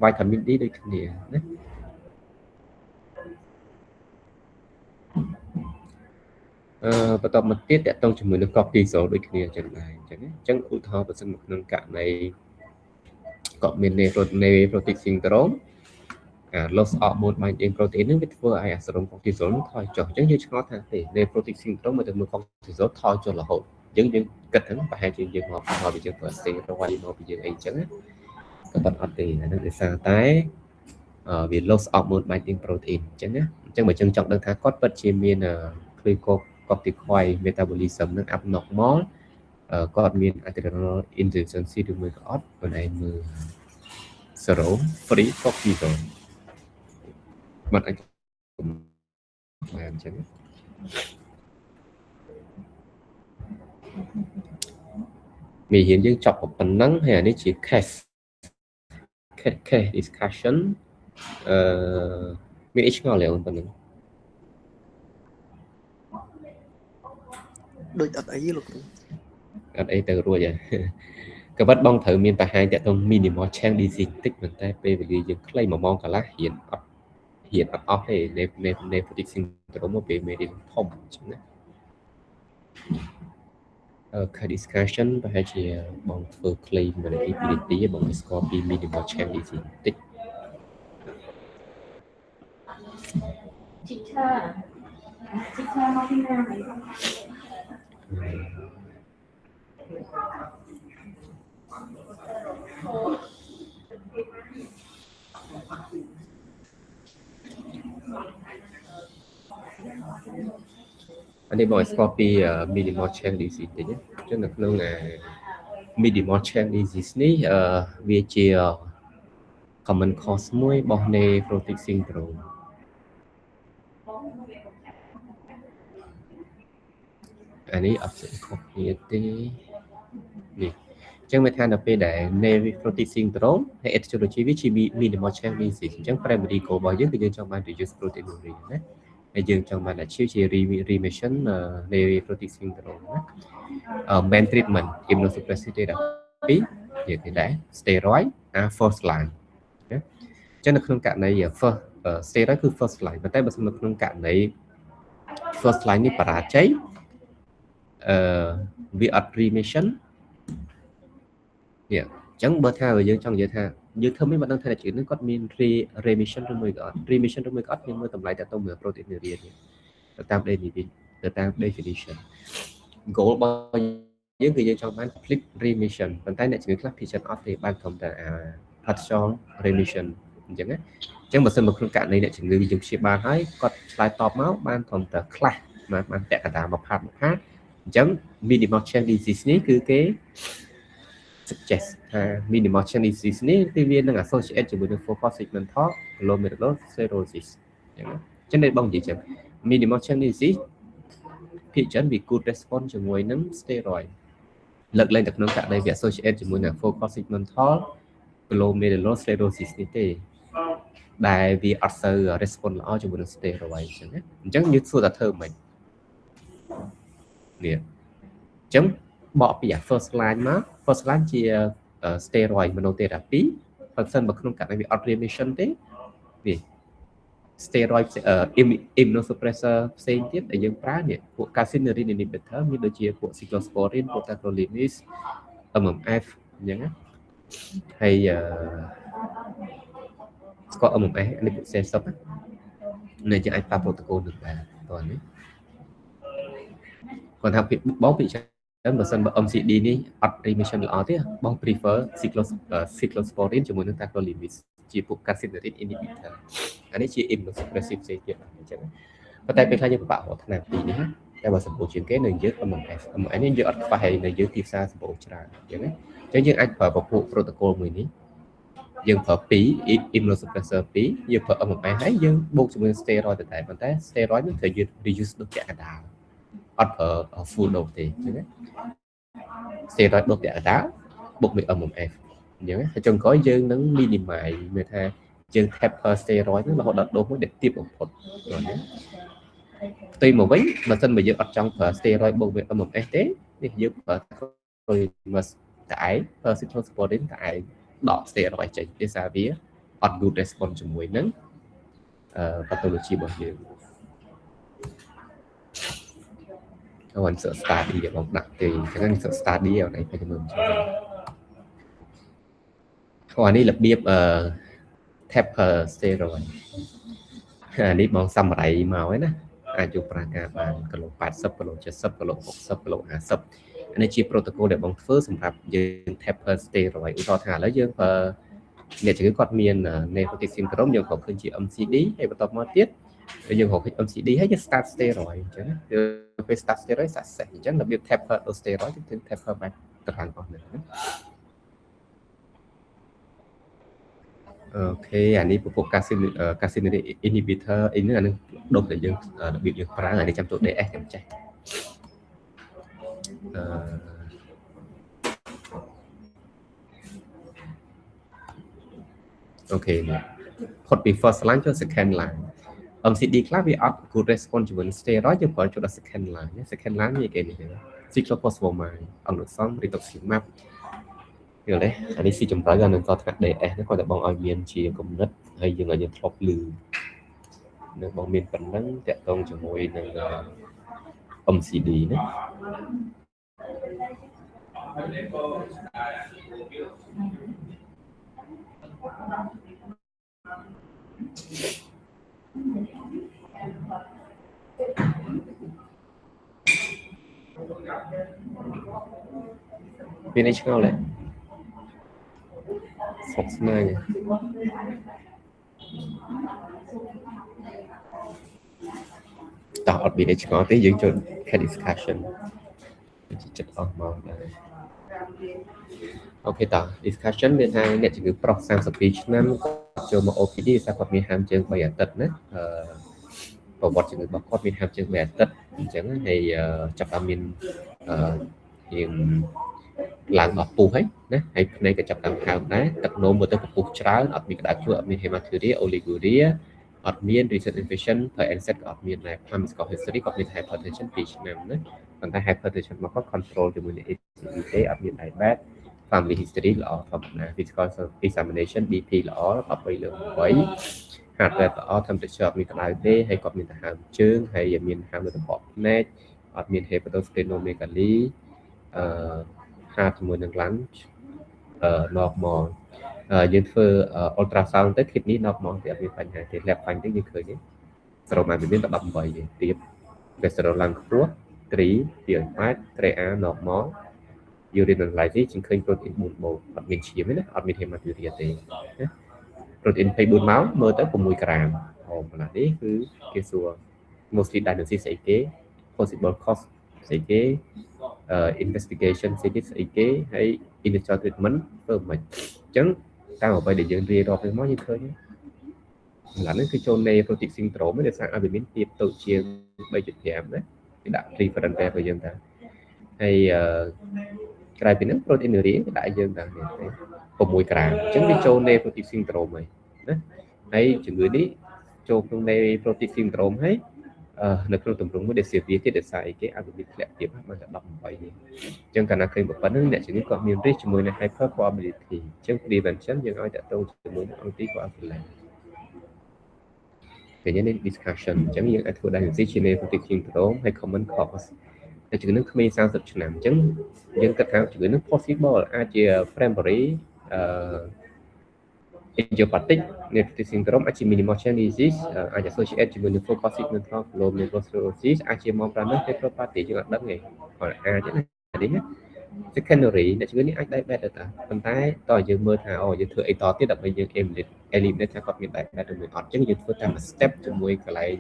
វីតាមីន D ដូចគ្នាណាបន្តមកទៀតតកតងជាមួយនឹង cortisol ដូចគ្នាអញ្ចឹងដែរអញ្ចឹងណាអញ្ចឹងឧទាហរណ៍បើសិនមកក្នុងករណីគាត់មាន nephrotic syndrome loss hormone binding protein នឹងវាធ្វើឲ្យអាសរង cortisol នឹងថយចុះអញ្ចឹងយើងឆ្ងល់ថាទេ nephrotic syndrome មកទៅមើល cortisol ថយចុះរហូតអញ្ចឹងយើងគិតហ្នឹងប្រហែលជាយើងមកពីយើងប្រសេរវាយមកពីយើងអីអញ្ចឹងណាក៏ប៉ុន្តែអត់ទេអាហ្នឹងដោយសារតែវា loss hormone binding protein អញ្ចឹងណាអញ្ចឹងបើយើងចង់ដឹងថាគាត់ពិតជាមានcorticoid metabolism នឹង abnormal គាត់មាន adrenal insufficiency ឬមួយក៏អត់ប៉ុន្តែមើល serum free cortisol បាត់អាចបានអញ្ចឹងមេរៀនយើងចប់ប៉ុណ្ណឹងហើយអានេះជា case discussion មានអីឆ្ងល់ទេអូនប៉ុណ្ណឹងដូចអត់អីលោកគ្រូអត់អីទៅរួចហើយក៏បាត់បងត្រូវមានបង្ហាញតទៅ minimal change disease តិចប៉ុន្តែពេលវេលាយើងខ្លី1ម៉ោងកន្លះរៀនអត់អស់ទេ nephrotic syndrome មកពេលមេរៀនធំអញ្ចឹងណាdiscussion ប្រហែលជាបងធ្វើខ្លី1នាទី2នាទីបងស្គាល់ពី minimal change disease តិច teacher មកពីណាហើយអានេះបងស្គាល់ពី minimal change disease តិចណាអញ្ចឹងនៅក្នុង minimal change disease នេះវាជា common cause មួយរបស់ nephrotic syndrome អានេះអត់ខុសគ្នាទេនេះអញ្ចឹងមានថានៅពេលដែល nephrotic syndrome ហើយ etiology វាជា minimal change disease អញ្ចឹង primary goal របស់យើងគឺយើងចង់បាន reduce proteinuria ណាហើយយើងចង់បាន achieve ជា remission nephrotic syndrome ណាmain treatment immunosuppressive therapy និយាយដែរ steroid first line ណាអញ្ចឹងនៅក្នុងករណី first steroid គឺ first line ប៉ុន្តែបើនៅក្នុងករណី first line នេះបរាជ័យវាអត់ remission នេះអញ្ចឹងបើថាយើងចង់និយាយថាយើងធ្វើមិនបានដឹងថាជំងឺនឹងគាត់មាន remission ឬមួយក៏អត់ remission ឬមួយក៏អត់យើងមើលតម្លៃតទៅមើល proteinuria នេះទៅតាម definition goal របស់យើងគឺយើងចង់បាន complete remission ប៉ុន្តែអ្នកជំងឺខ្លះភាគច្រើនអត់ទេបានត្រឹមតែ partial remission អញ្ចឹងណាអញ្ចឹងបើសិនមកក្នុងករណីអ្នកជំងឺយើងព្យាបាលហើយគាត់ឆ្លើយតបមកបានត្រឹមតែខ្លះបានពាក់កណ្ដាលមកផាត់អញ្ចឹង minimal change disease នេះគឺគេ suggest ថា minimal change disease នេះគឺវានឹង associate ជាមួយនឹង focal segmental glomerulosclerosis អញ្ចឹងបងនិយាយចឹង minimal change disease ភាគច្រើនវា good response ជាមួយនឹង steroid លើកលែងតែក្នុងករណីវា associate ជាមួយនឹង focal segmental glomerulosclerosis នេះទេដែលវាអត់សូវ response ល្អជាមួយនឹង steroid អញ្ចឹងណាអញ្ចឹងយើងសួរថាធ្វើម៉េចនេះអញ្ចឹងបកពី first line មក first line ជា steroid monotherapy បើសិនបើក្នុងករណីវាអត់ remission ទេនេះ steroid immunosuppressor ផ្សេងទៀតដែលយើងប្រើនេះពួក calcineurin inhibitor មានដូចជាពួក cyclosporine, tacrolimus, MMF អញ្ចឹងណាហើយស្គាល់ MMF នេះពួក 70 នៅយើងអាចប្រើ protocol នឹងដែរតោះនេះគាត់ថាបងពី តែបើសិនបើ MCD នេះអត់ remission ល្អទេបង prefer cyclosporine ជាមួយនឹង tacrolimus ជាពួក calcineurin inhibitor អានេះជា immunosuppressive ផ្សេងទៀតអញ្ចឹងប៉ុន្តែពេលខ្លះយើងពិបាករកថ្នាំពីរនេះណាតែបើសម្បូរជាងគេនៅយើង MMS នេះយើងអត់ខ្វះហើយនៅយើងទីផ្សារសម្បូរច្រើនអញ្ចឹងណាអញ្ចឹងយើងអាចប្រើពពួក protocol មួយនេះយើងប្រើ2 immunosuppressor 2យើងប្រើ MMS ហើយយើងបូកជាមួយ steroid ទៅដែរប៉ុន្តែ steroid នេះត្រូវយើង reduce ដូចពាក់កណ្ដាលអត់ប្រើ full dose ទេអញ្ចឹងណា steroid ដូចពាក់កណ្ដាលបូកមួយ MMS អញ្ចឹងហើយចុងក្រោយយើងនឹង minimize មានថាយើង taper steroid ហ្នឹងរហូតដល់ដូសមួយដែលទាបបំផុតណាផ្ទុយមកវិញបើសិនបើយើងអត់ចង់ប្រើ steroid បូកមួយ MMS ទេនេះយើងប្រើ tacrolimus តែឯងប្រើ cyclosporine តែឯងដក steroid ចេញភាសាវាអត់ good response ជាមួយនឹងpathology របស់យើងអូនសិក្សា study របស់ដាក់ទេអញ្ចឹងសិក្សា study ឲ្យឯងទៅមើលជួយអានេះរបៀបtaper steroid អានេះបងសំរៃមកហើយណាអាចយកប្រាការបានគីឡូ80គីឡូ70គីឡូ60គីឡូ50អានេះជា protocol ដែលបងធ្វើសម្រាប់យើង taper steroid ឧទាហរណ៍ថាឥឡូវយើងប្រើអ្នកជំងឺគាត់មាន nephrotic syndrome យើងក៏ឃើញជា MCD ហើយបន្តមកទៀតយើងរកឃើញ MCD ហើយយើង start steroid អញ្ចឹងយើងពេល start steroid success អញ្ចឹងរបៀប taper steroid គឺ taper បែបត្រង់អស់ហ្នឹងណាអូខេអានេះពពួក calcineurin inhibitor អីហ្នឹងអានឹងដូចតែយើងរបៀបយើងប្រើអានេះចាំទៅ DS ចាំចេះអូខេផុតពី first line ចូល second line MCD ខ្លះវាអត់ good response ជាមួយនឹង steroid យើងប្រើចូលដល់ second line second line នេះគេនេះ cyclophosphamide អង្គសំ rituximab យល់ទេអានេះស៊ីចម្រៅអានឹងក៏ថា DS ហ្នឹងគាត់តែបងឲ្យមានជាគំនិតហើយយើងឲ្យយើងធ្លាប់លឺនៅបងមានប៉ុណ្ណឹងតាក់ទងជាមួយនឹង MCD ណាវានេះឆ្ងល់ទេស្មុគស្មាញតោះអត់មានអីឆ្ងល់ទេយើងចូល discussion ចិត្តអស់មកដែរអូខេតោះ discussion មានថាអ្នកជំងឺប្រុស32ឆ្នាំចូលមក OPD ថាគាត់មានហាមជើង3អាទិត្យណាប្រវត្តិជំងឺរបស់គាត់មានហាមជើង3អាទិត្យអញ្ចឹងហើយចាប់តាមមានរៀងឡើងដល់ពុះហើយណាហើយភ្នែកក៏ចាប់តាមហើមដែរទឹកនោមមើលទៅពពុះច្រើនអត់មានក្តៅខ្លួនអត់មាន hematuria oliguria អត់មាន recent infection per NSAID ក៏អត់មានដែរ pharmaceutical history ក៏មាន hypertension 2ឆ្នាំណាប៉ុន្តែ hypertension របស់គាត់ control ជាមួយនឹង ACE ទេអត់មាន diabetes family history ល្អធម្មតា physical examination BP ល្អ13លើ8 heart rate ល្អ temperature អត់មានក្តៅទេហើយគាត់មានដង្ហើមជើងហើយមានហើមនៅតំបន់ភ្នែកអត់មាន hepatosplenomegaly ជាមួយនឹង lunch normal យើងធ្វើ ultrasound ទៅ kidney normal ទេអត់មានបញ្ហាទេ lab fine ទេយើងឃើញទេសរុបមកវាមានតែ18ទេទៀត cholesterol ឡើងខ្ពស់ 3 3A normal urine analysis ជាងឃើញ protein 4 ម៉ូលអត់មានឈាមទេណាអត់មាន hematuria ទេណា protein 24ម៉ោងមើលទៅ6ក្រាមអូប៉ុណ្ណានេះគឺគេសួរ mostly diagnosis ស្អីគេ possible cause ស្អីគេ investigation ស្អីគេហើយ initial treatment ធ្វើមិនអញ្ចឹងតាមអ្វីដែលយើងរៀនរាប់ទៅមកយើងឃើញឥឡូវនេះគឺចូល nephrotic syndrome ដែលសារ albumin ទាបតូចជាង 3.5 ណាគេដាក់ preference តែរបស់យើងតាហើយក្រៅពីហ្នឹង proteinuria គេដាក់យើងតានេះ6ក្រាមអញ្ចឹងវាចូល nephrotic syndrome ហើយណាហើយជំងឺនេះចូលក្នុង nephrotic syndrome ហើយនៅក្នុងទម្រង់មួយដែល severe ទៀតដោយសារអីគេ albumin ធ្លាក់ទាបបានតែ18នេះអញ្ចឹងកាលណាឃើញប៉ុណ្ណឹងអ្នកជំងឺគាត់មាន risk ជាមួយនឹង hypercoagulability អញ្ចឹង prevention យើងឲ្យតាក់ទងជាមួយនឹង anticoagulant ពេលនេះ discussion អញ្ចឹងយើងអាចធ្វើ diagnosis ជា nephrotic syndrome ហើយ common cause តែជំងឺនឹងគ្មាន30ឆ្នាំអញ្ចឹងយើងគិតថាជំងឺនឹង possible អាចជា primary idiopathic nephrotic syndrome អាចជា minimal change disease អាច associate ជាមួយនឹង focal segmental glomerulosclerosis អាចជា membranous nephropathy យើងអត់ដឹងទេគាត់អាចទេណា នេះណា secondary អ្នកជំងឺនេះអាច diabetes តាប៉ុន្តែតើយើងមើលថាយើងធ្វើអីតទៀតដើម្បីយើង eliminate ថាគាត់មាន diabetes ឬអត់អញ្ចឹងយើងធ្វើតាម step ជាមួយកន្លែង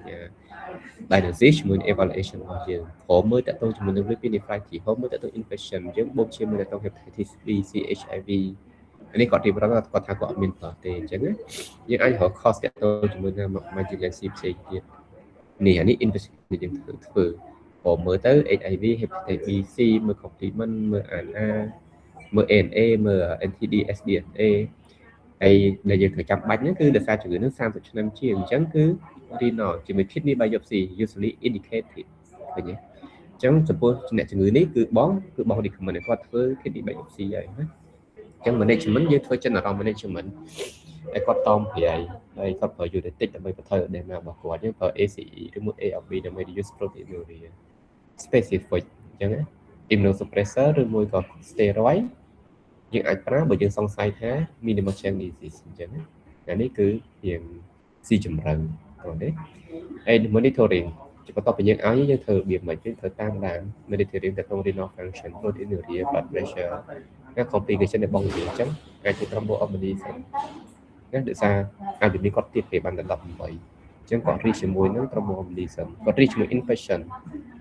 diagnosis ជាមួយ evaluation របស់យើងព្រមមើលតទៅជាមួយនឹង lipid nephritis ព្រមមើលតទៅ infection យើងបូកជាមួយតទៅ hepatitis B C HIV នេះគាត់រៀបរាប់គាត់ថាគាត់អត់មានតទេអញ្ចឹងយើងអាចរក cost តទៅជាមួយនឹង malignancy ផ្សេងទៀតនេះអានេះ investigation យើងធ្វើព្រមមើលទៅ HIV hepatitis B C មើល complement មើល ANA មើល ANA មើល NTD SDNA ហើយដែលយើងត្រូវចាំបាច់ហ្នឹងគឺដោយសារជំងឺហ្នឹង30ឆ្នាំជាងអញ្ចឹងគឺ renal ជាមួយ kidney biopsy usually indicated ឃើញទេអញ្ចឹងចំពោះអ្នកជំងឺនេះគឺបង recommend ឲ្យគាត់ធ្វើ kidney biopsy ហើយណាអញ្ចឹង management យើងធ្វើ general management ហើយគាត់តមប្រៃហើយគាត់ប្រើ diuretic ដើម្បីបន្ថយ edema របស់គាត់យើងប្រើ ACE ឬមួយ ARB ដើម្បី reduce proteinuria specific អញ្ចឹង immunosuppressor ឬមួយក៏ steroid យើងអាចប្រើបើយើងសង្ស័យថា minimal change disease អញ្ចឹងអានេះគឺយើងស៊ីជម្រៅព្រោះទេហើយ monitoring បន្ទាប់ពីយើងឲ្យយើងធ្វើរបៀបម៉េចយើងត្រូវតាមដាន monitoring ទៅក្នុង renal function proteinuria blood pressure និង complication របស់វាអញ្ចឹងអាចជា thromboembolism ណាដោយសារអាចមានគាត់ទៀតពេលបានដល់18អញ្ចឹងគាត់ reach ជាមួយនឹង thromboembolism គាត់ reach ជាមួយ infection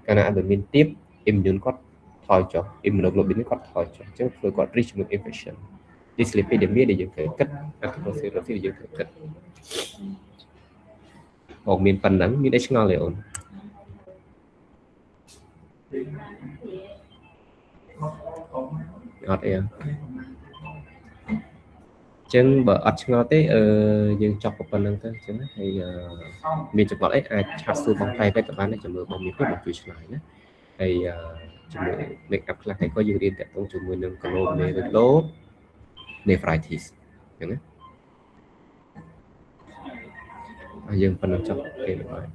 កាលណាអាចមានទៀត immune គាត់ថយចុះ immunoglobulin គាត់ថយចុះអញ្ចឹងធ្វើគាត់ reach ជាមួយ infection dyslipidemia ដែលយើងត្រូវគិត atherosclerosis ដែលយើងត្រូវគិតបងមានប៉ុណ្ណឹងមានអីឆ្ងល់ទេអូនអត់អីចឹងបើអត់ឆ្ងល់ទេយើងចប់ប៉ុណ្្នឹងទៅចឹងណាហើយមានចម្ងល់អីអាចឆាតសួរបង private ក៏បានដែរចាំមើលបងមានពេលបងជួយឆ្លើយណាហើយជាមួយ make up ខ្លះហើយក៏យើងរៀនតាក់ទងជាមួយនឹង glomerular nephritis ចឹងណាហើយយើងប៉ុណ្ណឹងចប់គេបាយ